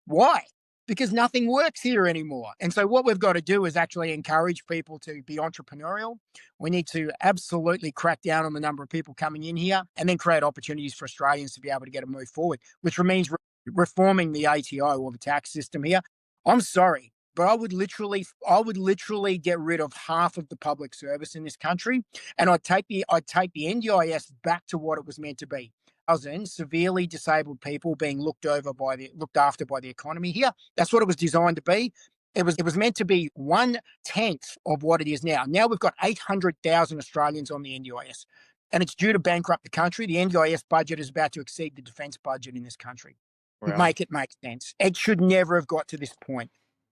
Why? Because nothing works here anymore. And so what we've got to do is actually encourage people to be entrepreneurial. We need to absolutely crack down on the number of people coming in here and then create opportunities for Australians to be able to get a move forward, which means reforming the ATO or the tax system here. I'm sorry, but I would literally get rid of half of the public service in this country, and I'd take the NDIS back to what it was meant to be. Severely disabled people being looked after by the economy here. That's what it was designed to be. It was meant to be 1/10 of what it is now. Now we've got 800,000 Australians on the NDIS, and it's due to bankrupt the country. The NDIS budget is about to exceed the defence budget in this country. Wow. Make it make sense. It should never have got to this point.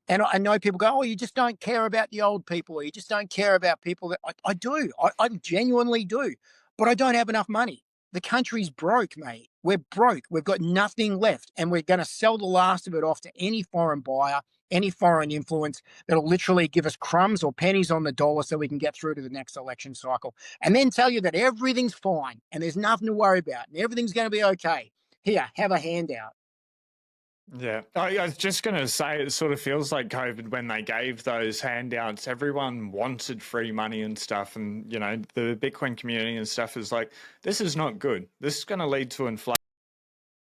And I know people go, oh, you just don't care about the old people, or you just don't care about people that I do. I genuinely do. But I don't have enough money. The country's broke, mate. We're broke. We've got nothing left. And we're going to sell the last of it off to any foreign buyer, any foreign influence that'll literally give us crumbs or pennies on the dollar so we can get through to the next election cycle. And then tell you that everything's fine and there's nothing to worry about and everything's going to be okay. Here, have a handout. Yeah, I was just going to say, it sort of feels like COVID when they gave those handouts, everyone wanted free money and stuff. And, the Bitcoin community and stuff is like, this is not good. This is going to lead to inflation.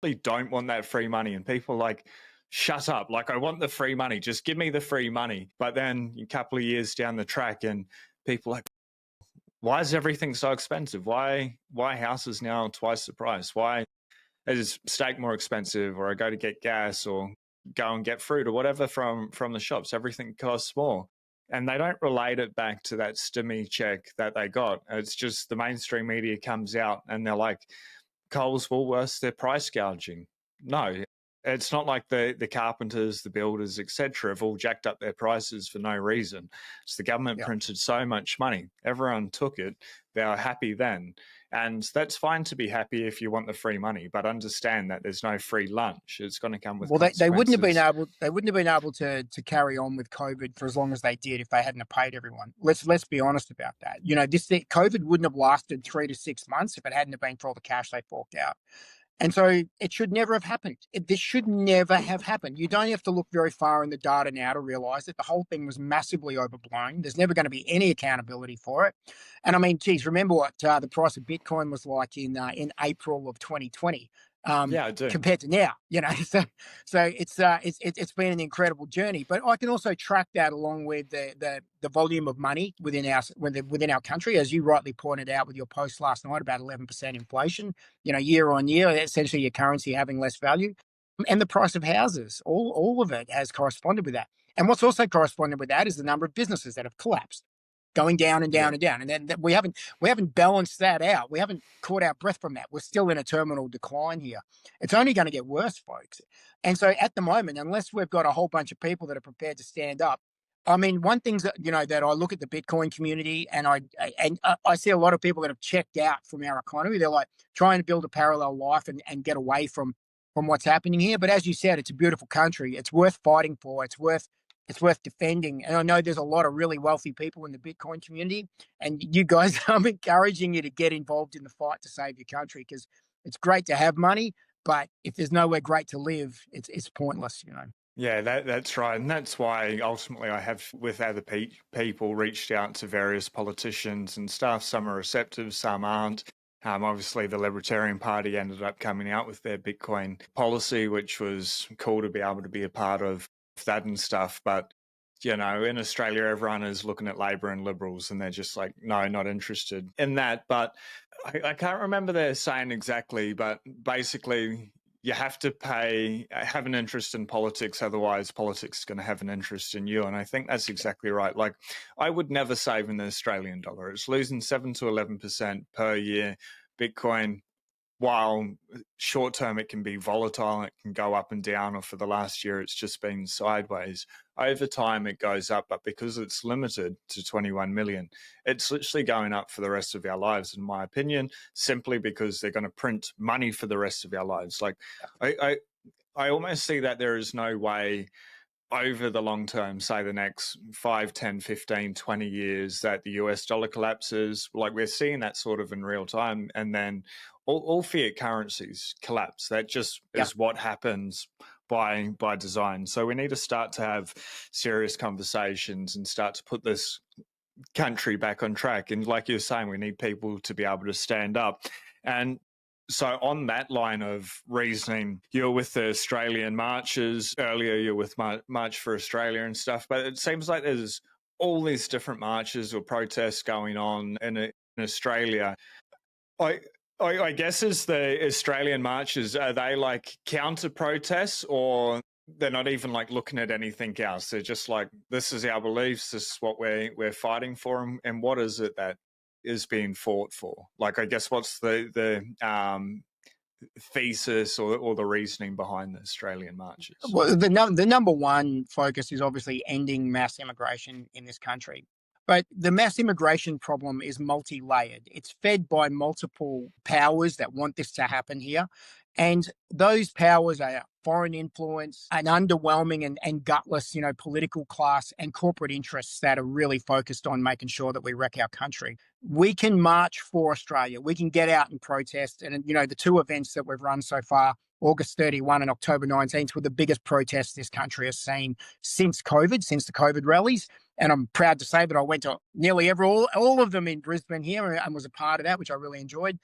I don't want that free money. And people like, shut up. Like, I want the free money. Just give me the free money. But then a couple of years down the track and people like, why is everything so expensive? Why houses now twice the price? Why is steak more expensive, or I go to get gas or go and get fruit or whatever from the shops? Everything costs more. And they don't relate it back to that stimmy check that they got. It's just the mainstream media comes out and they're like, Coles, Woolworths, they're price gouging. No, it's not like the carpenters, the builders, etc., have all jacked up their prices for no reason. It's the government Yeah. printed so much money. Everyone took it. They were happy then. And that's fine to be happy if you want the free money, but understand that there's no free lunch. It's going to come with Well, they wouldn't have been consequences. able to carry on with COVID for as long as they did if they hadn't have paid everyone. Let's be honest about that. This COVID wouldn't have lasted 3 to 6 months if it hadn't have been for all the cash they forked out. And so it should never have happened. This should never have happened. You don't have to look very far in the data now to realize that the whole thing was massively overblown. There's never going to be any accountability for it. And I mean, geez, remember what the price of Bitcoin was like in April of 2020 Yeah, I do. compared to now. So it's been an incredible journey. But I can also track that along with the volume of money within our country, as you rightly pointed out with your post last night about 11% inflation. Year on year, essentially your currency having less value, and the price of houses. All of it has corresponded with that. And what's also corresponded with that is the number of businesses that have collapsed, going down and Yeah. down and down. And then we haven't balanced that out. We haven't caught our breath from that. We're still in a terminal decline here. It's only going to get worse, folks. And so at the moment, unless we've got a whole bunch of people that are prepared to stand up, I mean, one thing that I look at the Bitcoin community and I see a lot of people that have checked out from our economy. They're like trying to build a parallel life and get away from what's happening here. But as you said, it's a beautiful country. It's worth fighting for. It's worth defending. And I know there's a lot of really wealthy people in the Bitcoin community. And you guys, I'm encouraging you to get involved in the fight to save your country, because it's great to have money, but if there's nowhere great to live, it's pointless. Yeah, that's right. And that's why ultimately I have, with other people, reached out to various politicians and stuff. Some are receptive, some aren't. Obviously, the Libertarian Party ended up coming out with their Bitcoin policy, which was cool to be able to be a part of that and stuff. But, in Australia, everyone is looking at Labor and Liberals and they're just like, no, not interested in that. But I can't remember their saying exactly, but basically, you have to have an interest in politics, otherwise politics is going to have an interest in you. And I think that's exactly right. Like, I would never save in the Australian dollar. It's losing 7 to 11% per year. Bitcoin, while short term it can be volatile, it can go up and down, or for the last year it's just been sideways. Over time it goes up, but because it's limited to 21 million, it's literally going up for the rest of our lives, in my opinion, simply because they're going to print money for the rest of our lives. Like, I almost see that there is no way over the long term, say the next 5, 10, 15, 20 years, that the US dollar collapses. Like, we're seeing that sort of in real time. And then all fiat currencies collapse. That just Yeah. is what happens by design. So we need to start to have serious conversations and start to put this country back on track. And like you're saying, we need people to be able to stand up. And so on that line of reasoning, you're with the Australian marches earlier, you're with March for Australia and stuff, but it seems like there's all these different marches or protests going on in Australia. I guess as the Australian marches, are they like counter protests, or they're not even like looking at anything else? They're just like, this is our beliefs, this is what we're fighting for, and what is it that is being fought for? Like, I guess what's the thesis or the reasoning behind the Australian marches? Well, the number one focus is obviously ending mass immigration in this country. But the mass immigration problem is multi-layered. It's fed by multiple powers that want this to happen here. And those powers are foreign influence, an underwhelming and gutless, political class and corporate interests that are really focused on making sure that we wreck our country. We can march for Australia. We can get out and protest. And, the two events that we've run so far, August 31 and October 19th, were the biggest protests this country has seen since COVID, since the COVID rallies. And I'm proud to say that I went to nearly all of them in Brisbane here and was a part of that, which I really enjoyed.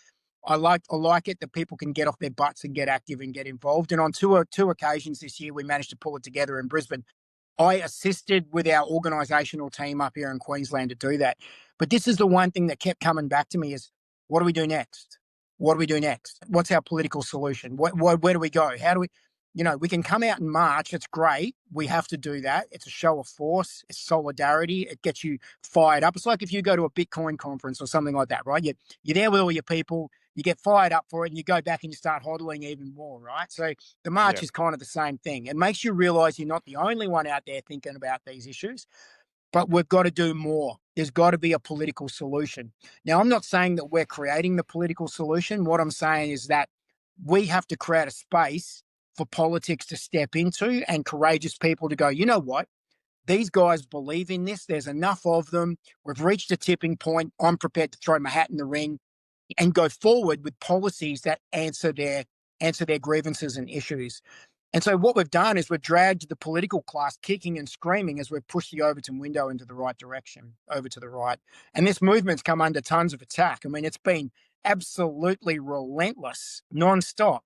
I like it that people can get off their butts and get active and get involved. And on two occasions this year, we managed to pull it together in Brisbane. I assisted with our organisational team up here in Queensland to do that. But this is the one thing that kept coming back to me is, what do we do next? What do we do next? What's our political solution? Where do we go? How do we, we can come out and march. It's great. We have to do that. It's a show of force. It's solidarity. It gets you fired up. It's like if you go to a Bitcoin conference or something like that, right? You're there with all your people. You get fired up for it and you go back and you start hodling even more, right? So the march Yeah. is kind of the same thing. It makes you realize you're not the only one out there thinking about these issues, but we've got to do more. There's got to be a political solution. Now, I'm not saying that we're creating the political solution. What I'm saying is that we have to create a space for politics to step into and courageous people to go, you know what? These guys believe in this. There's enough of them. We've reached a tipping point. I'm prepared to throw my hat in the ring and go forward with policies that answer their grievances and issues. And so what we've done is we've dragged the political class kicking and screaming as we've pushed the Overton window into the right direction, over to the right. And this movement's come under tons of attack. I mean, it's been absolutely relentless, nonstop.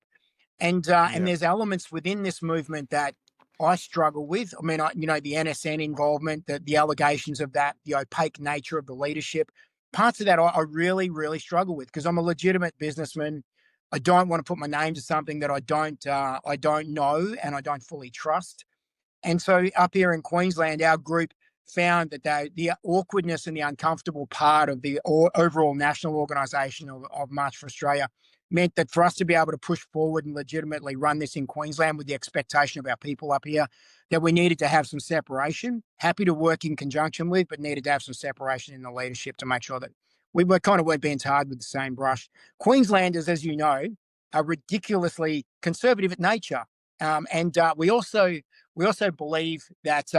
And Yeah. there's elements within this movement that I struggle with. I mean, the NSN involvement, the allegations of that, the opaque nature of the leadership, parts of that I really, really struggle with because I'm a legitimate businessman. I don't want to put my name to something that I don't know and I don't fully trust. And so up here in Queensland, our group found that the awkwardness and the uncomfortable part of the overall national organisation of March for Australia meant that for us to be able to push forward and legitimately run this in Queensland with the expectation of our people up here, that we needed to have some separation. Happy to work in conjunction with, but needed to have some separation in the leadership to make sure that we were kind of weren't being tarred with the same brush. Queenslanders, as you know, are ridiculously conservative at nature. And we also believe that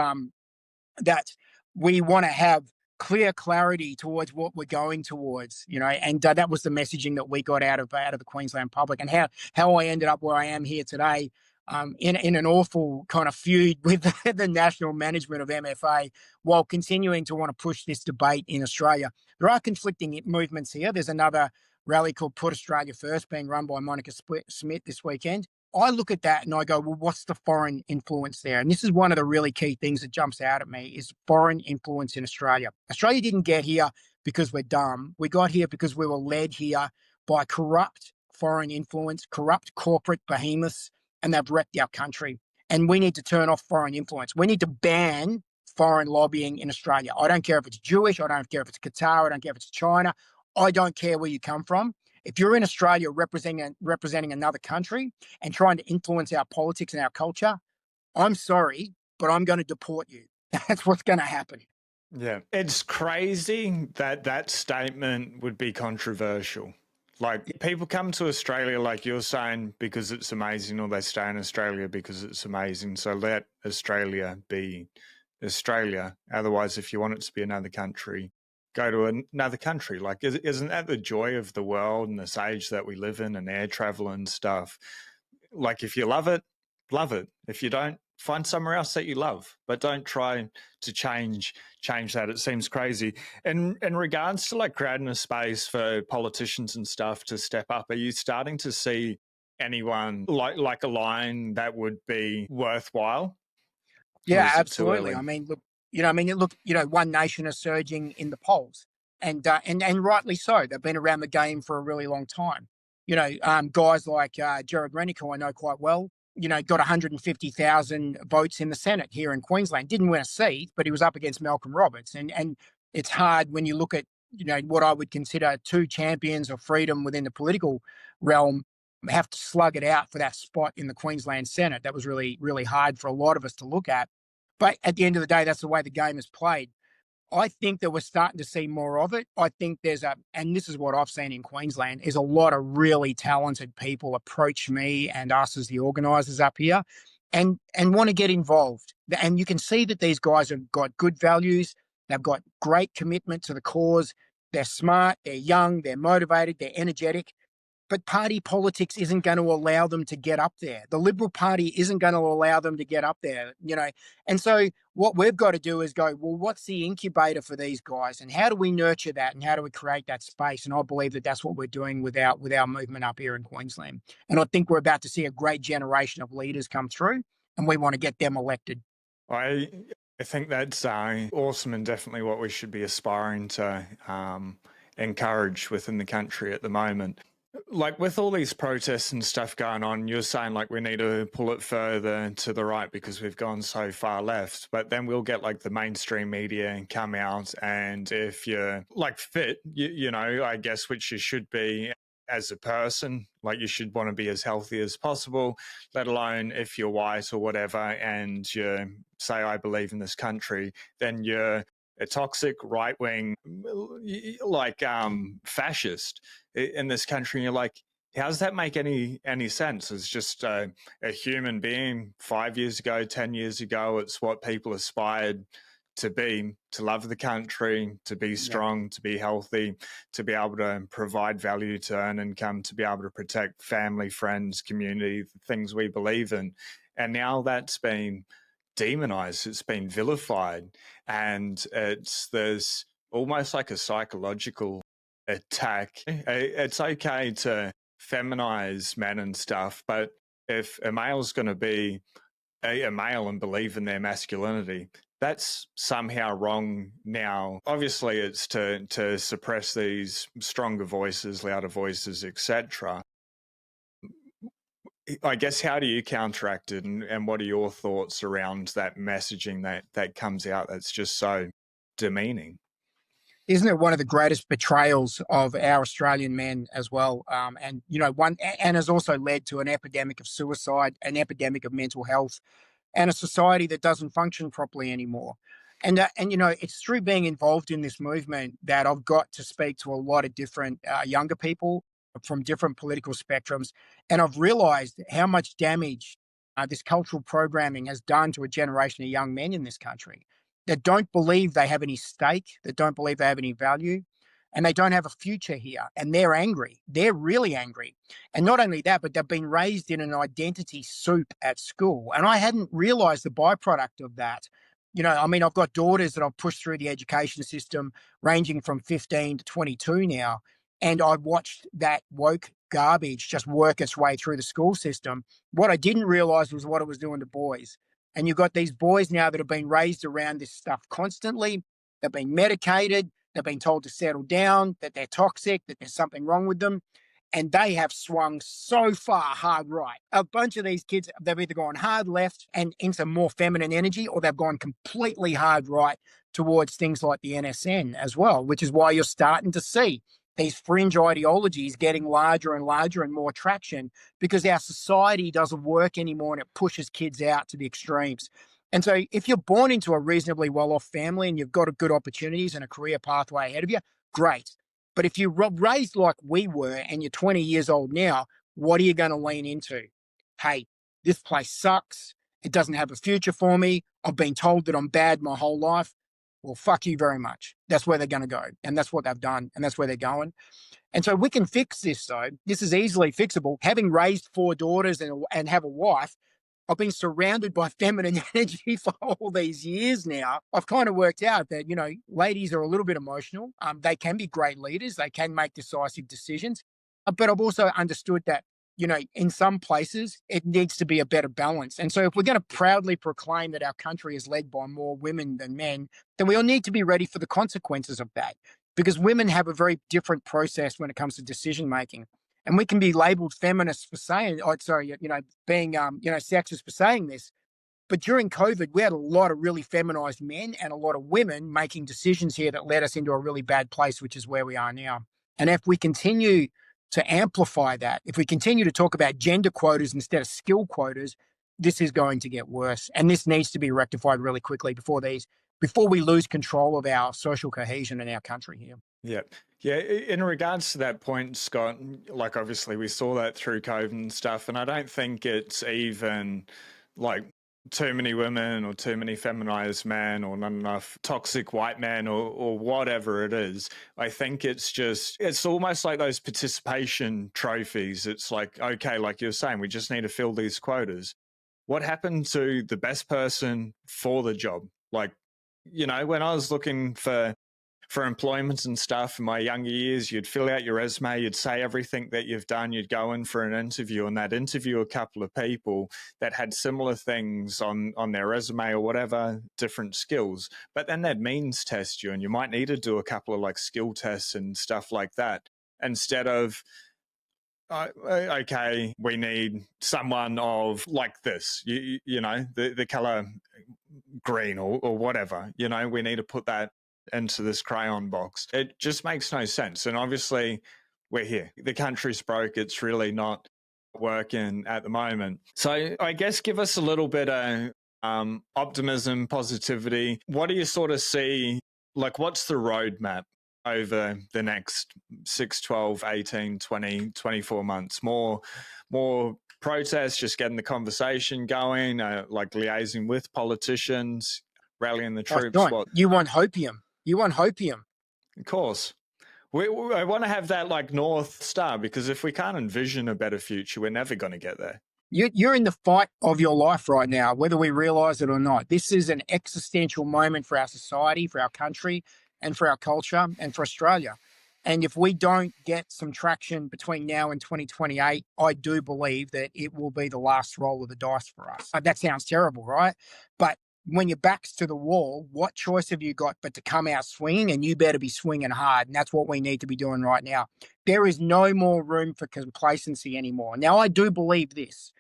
we want to have clear clarity towards what we're going towards, and that was the messaging that we got out of the Queensland public, and how I ended up where I am here today, in an awful kind of feud with the national management of MFA, while continuing to want to push this debate in Australia. There are conflicting movements here. There's another rally called Put Australia First being run by Monica Smith this weekend. I look at that and I go, well, what's the foreign influence there? And this is one of the really key things that jumps out at me is foreign influence in Australia. Australia didn't get here because we're dumb. We got here because we were led here by corrupt foreign influence, corrupt corporate behemoths, and they've wrecked our country. And we need to turn off foreign influence. We need to ban foreign lobbying in Australia. I don't care if it's Jewish. I don't care if it's Qatar. I don't care if it's China. I don't care where you come from. If you're in Australia representing another country and trying to influence our politics and our culture, I'm sorry, but I'm going to deport you. That's what's going to happen. Yeah. It's crazy that that statement would be controversial. Like, people come to Australia, like you're saying, because it's amazing, or they stay in Australia because it's amazing. So let Australia be Australia. Otherwise, if you want it to be another country, go to another country. Like, isn't that the joy of the world and this age that we live in, and air travel and stuff? Like, if you love it, love it. If you don't, find somewhere else that you love, but don't try to change that. It seems crazy. And in regards to like creating a space for politicians and stuff to step up, are you starting to see anyone like a line that would be worthwhile, or Yeah, is it too absolutely. early? I mean, look, One Nation are surging in the polls, and rightly so. They've been around the game for a really long time. Guys like Jared Rennick, who I know quite well, got 150,000 votes in the Senate here in Queensland. Didn't win a seat, but he was up against Malcolm Roberts, and it's hard when you look at what I would consider two champions of freedom within the political realm have to slug it out for that spot in the Queensland Senate. That was really, really hard for a lot of us to look at. But at the end of the day, that's the way the game is played. I think that we're starting to see more of it. I think and this is what I've seen in Queensland, is a lot of really talented people approach me and us as the organisers up here and want to get involved. And you can see that these guys have got good values. They've got great commitment to the cause. They're smart, they're young, they're motivated, they're energetic, but party politics isn't going to allow them to get up there. The Liberal Party isn't going to allow them to get up there. And so what we've got to do is go, well, what's the incubator for these guys, and how do we nurture that, and how do we create that space? And I believe that that's what we're doing with our movement up here in Queensland. And I think we're about to see a great generation of leaders come through, and we want to get them elected. I I think that's awesome and definitely what we should be aspiring to encourage within the country at the moment. Like with all these protests and stuff going on, you're saying like we need to pull it further to the right because we've gone so far left. But then we'll get like the mainstream media and come out, and if you're like fit, you know, I guess which you should be as a person, like you should want to be as healthy as possible, let alone if you're white or whatever, and you say I believe in this country, then you're a toxic right wing, like fascist in this country. And you're like, how does that make any sense? It's just a human being 5 years ago, 10 years ago. It's what people aspired to be, to love the country, to be Yeah. strong, to be healthy, to be able to provide value, to earn income, to be able to protect family, friends, community, the things we believe in. And now that's been demonized, it's been vilified, and there's almost like a psychological attack. It's okay to feminize men and stuff, but if a male's going to be a male and believe in their masculinity, that's somehow wrong now. Obviously, it's to suppress these stronger voices, louder voices, etc. I guess how do you counteract it, and what are your thoughts around that messaging that comes out that's just so demeaning? Isn't it one of the greatest betrayals of our Australian men as well? And you know, and has also led to an epidemic of suicide, an epidemic of mental health, and a society that doesn't function properly anymore. And you know, it's through being involved in this movement that I've got to speak to a lot of different younger people from different political spectrums, and I've realised how much damage this cultural programming has done to a generation of young men in this country that don't believe they have any stake, that don't believe they have any value, and they don't have a future here. And they're angry. They're really angry. And not only that, but they've been raised in an identity soup at school. And I hadn't realized the byproduct of that. You know, I mean, I've got daughters that I've pushed through the education system, ranging from 15 to 22 now. And I watched that woke garbage just work its way through the school system. What I didn't realize was what it was doing to boys. And you've got these boys now that have been raised around this stuff constantly. They've been medicated. They've been told to settle down, that they're toxic, that there's something wrong with them. And they have swung so far hard right. A bunch of these kids, they've either gone hard left and into more feminine energy, or they've gone completely hard right towards things like the NSN as well, which is why you're starting to see these fringe ideologies getting larger and larger and more traction, because our society doesn't work anymore and it pushes kids out to the extremes. And so if you're born into a reasonably well-off family and you've got a good opportunities and a career pathway ahead of you, great. But if you're raised like we were and you're 20 years old now, what are you going to lean into? Hey, this place sucks. It doesn't have a future for me. I've been told that I'm bad my whole life. Well, fuck you very much. That's where they're going to go. And that's what they've done. And that's where they're going. And so we can fix this, though. This is easily fixable. Having raised 4 daughters and have a wife, I've been surrounded by feminine energy for all these years now. I've kind of worked out that, you know, ladies are a little bit emotional. They can be great leaders. They can make decisive decisions. But I've also understood that, you know, in some places, it needs to be a better balance. And so if we're going to proudly proclaim that our country is led by more women than men, then we all need to be ready for the consequences of that, because women have a very different process when it comes to decision making. And we can be labeled feminists for saying, oh, sorry, you know, being, you know, sexist for saying this. But during COVID, we had a lot of really feminized men and a lot of women making decisions here that led us into a really bad place, which is where we are now. And if we continue to amplify that, if we continue to talk about gender quotas instead of skill quotas, this is going to get worse. And this needs to be rectified really quickly before we lose control of our social cohesion in our country here. Yeah. Yeah. In regards to that point, Scott, like obviously we saw that through COVID and stuff, and I don't think it's even like too many women or too many feminized men or not enough toxic white men or whatever it is. I think it's just, it's almost like those participation trophies. It's like, okay, like you're saying, we just need to fill these quotas. What happened to the best person for the job? Like, you know, when I was looking for for employment and stuff in my younger years, you'd fill out your resume, you'd say everything that you've done, you'd go in for an interview, and they'd interview a couple of people that had similar things on their resume or whatever, different skills. But then they'd means test you, and you might need to do a couple of like skill tests and stuff like that instead of okay, we need someone of like this, you know, the color green or whatever, you know, we need to put that into this crayon box. It just makes no sense. And obviously, we're here. The country's broke. It's really not working at the moment. So I guess give us a little bit of optimism, positivity. What do you sort of see? Like, what's the roadmap over the next 6, 12, 18, 20, 24 months? More protests, just getting the conversation going, like liaising with politicians, rallying the troops. John, you want hopium. You want hopium. Of course. I want to have that like North Star, because if we can't envision a better future, we're never going to get there. You're in the fight of your life right now, whether we realize it or not. This is an existential moment for our society, for our country, and for our culture, and for Australia. And if we don't get some traction between now and 2028, I do believe that it will be the last roll of the dice for us. That sounds terrible, right? But when your back's to the wall, what choice have you got but to come out swinging? And you better be swinging hard. And that's what we need to be doing right now. There is no more room for complacency anymore. Now, I do believe this,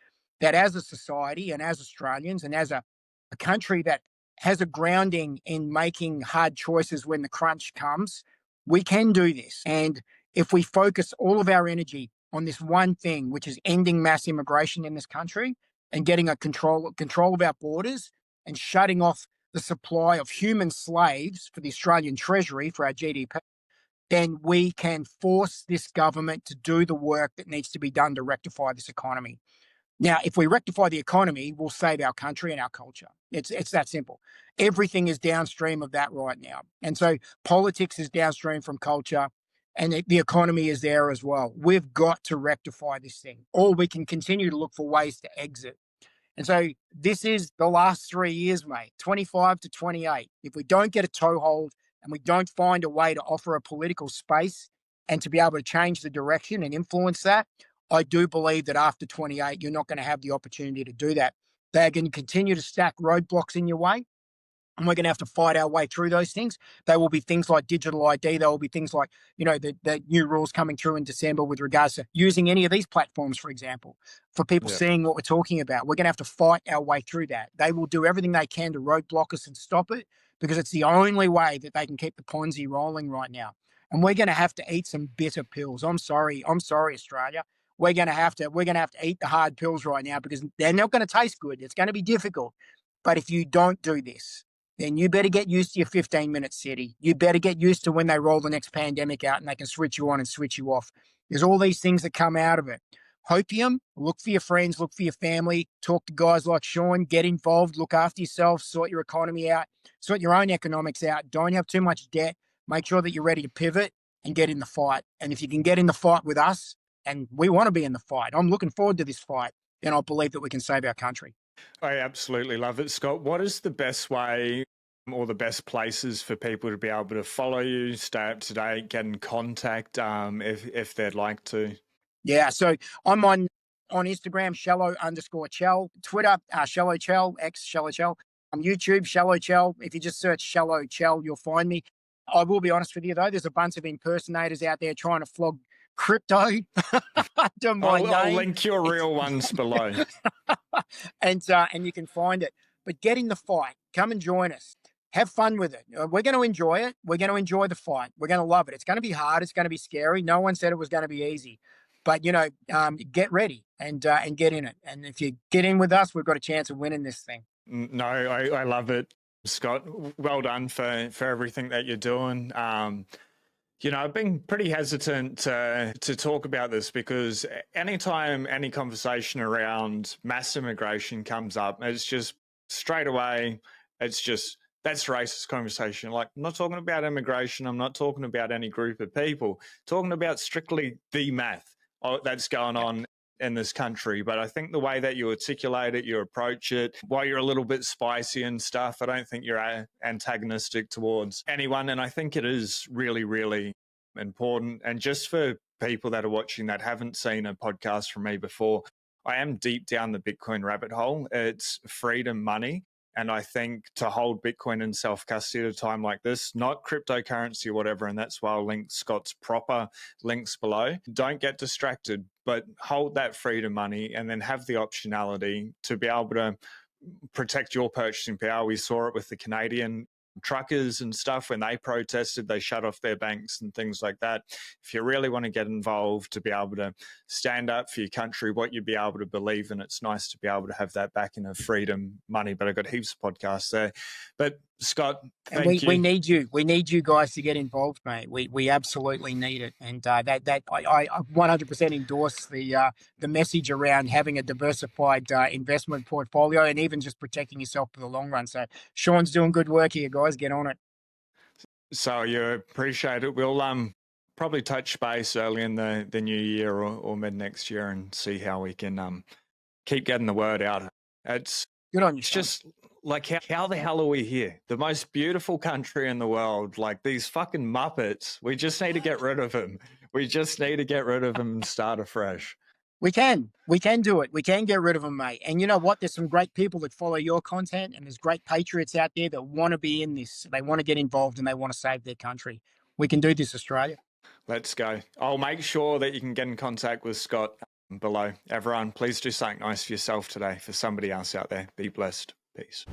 that as a society and as Australians and as a country that has a grounding in making hard choices when the crunch comes, we can do this. And if we focus all of our energy on this one thing, which is ending mass immigration in this country and getting a control of our borders and shutting off the supply of human slaves for the Australian Treasury for our GDP, then we can force this government to do the work that needs to be done to rectify this economy. Now, if we rectify the economy, we'll save our country and our culture. It's that simple. Everything is downstream of that right now. And so politics is downstream from culture, and the economy is there as well. We've got to rectify this thing, or we can continue to look for ways to exit. And so this is the last 3 years, mate, 25 to 28. If we don't get a toehold and we don't find a way to offer a political space and to be able to change the direction and influence that, I do believe that after 28, you're not going to have the opportunity to do that. They're going to continue to stack roadblocks in your way, and we're going to have to fight our way through those things. There will be things like digital ID. There will be things like, you know, the new rules coming through in December with regards to using any of these platforms, for example, for people seeing what we're talking about. We're going to have to fight our way through that. They will do everything they can to roadblock us and stop it, because it's the only way that they can keep the Ponzi rolling right now. And we're going to have to eat some bitter pills. I'm sorry, Australia. We're going to have to eat the hard pills right now, because they're not going to taste good. It's going to be difficult. But if you don't do this, then you better get used to your 15-minute city. You better get used to when they roll the next pandemic out and they can switch you on and switch you off. There's all these things that come out of it. Hopium, look for your friends, look for your family, talk to guys like Sean, get involved, look after yourself, sort your economy out, sort your own economics out. Don't have too much debt. Make sure that you're ready to pivot and get in the fight. And if you can get in the fight with us, and we want to be in the fight, I'm looking forward to this fight, then I believe that we can save our country. I absolutely love it, Scott. What is the best way or the best places for people to be able to follow you, stay up to date, get in contact if they'd like to? Yeah, so I'm on Instagram, shallow_chal, Twitter, Shallowchal, Shallowchal, YouTube, Shallowchal. If you just search Shallowchal, you'll find me. I will be honest with you, though, there's a bunch of impersonators out there trying to flog crypto under my name. I'll link your real ones below. And you can find it. But get in the fight. Come and join us. Have fun with it. We're going to enjoy it. We're going to enjoy the fight. We're going to love it. It's going to be hard. It's going to be scary. No one said it was going to be easy. But, get ready and get in it. And if you get in with us, we've got a chance of winning this thing. No, I love it, Scott. Well done for everything that you're doing. I've been pretty hesitant to talk about this, because anytime any conversation around mass immigration comes up, it's just straight away, that's racist conversation. Like, I'm not talking about immigration. I'm not talking about any group of people. Talking about strictly the math that's going on in this country. But I think the way that you articulate it, you approach it, while you're a little bit spicy and stuff, I don't think you're antagonistic towards anyone. And I think it is really, really important. And just for people that are watching that haven't seen a podcast from me before, I am deep down the Bitcoin rabbit hole. It's freedom money. And I think to hold Bitcoin in self-custody at a time like this, not cryptocurrency or whatever, and that's why I'll link Scott's proper links below. Don't get distracted, but hold that freedom money and then have the optionality to be able to protect your purchasing power. We saw it with the Canadian truckers and stuff when they protested, they shut off their banks and things like that. If you really want to get involved to be able to stand up for your country, what you'd be able to believe in, it's nice to be able to have that back in a freedom money. But I've got heaps of podcasts there. But Scott, thank you. We need you. We need you guys to get involved, mate. We absolutely need it, and I 100% endorse the message around having a diversified investment portfolio, and even just protecting yourself for the long run. So Sean's doing good work here, guys. Get on it. So you appreciate it. We'll probably touch base early in the new year or mid next year and see how we can keep getting the word out. It's Good on you, It's Sean. just like, how the hell are we here? The most beautiful country in the world, like these fucking Muppets. We just need to get rid of them. We just need to get rid of them and start afresh. We can do it. We can get rid of them, mate. And you know what? There's some great people that follow your content, and there's great patriots out there that want to be in this. They want to get involved and they want to save their country. We can do this, Australia. Let's go. I'll make sure that you can get in contact with Scott below. Everyone, please do something nice for yourself today, for somebody else out there. Be blessed. Peace.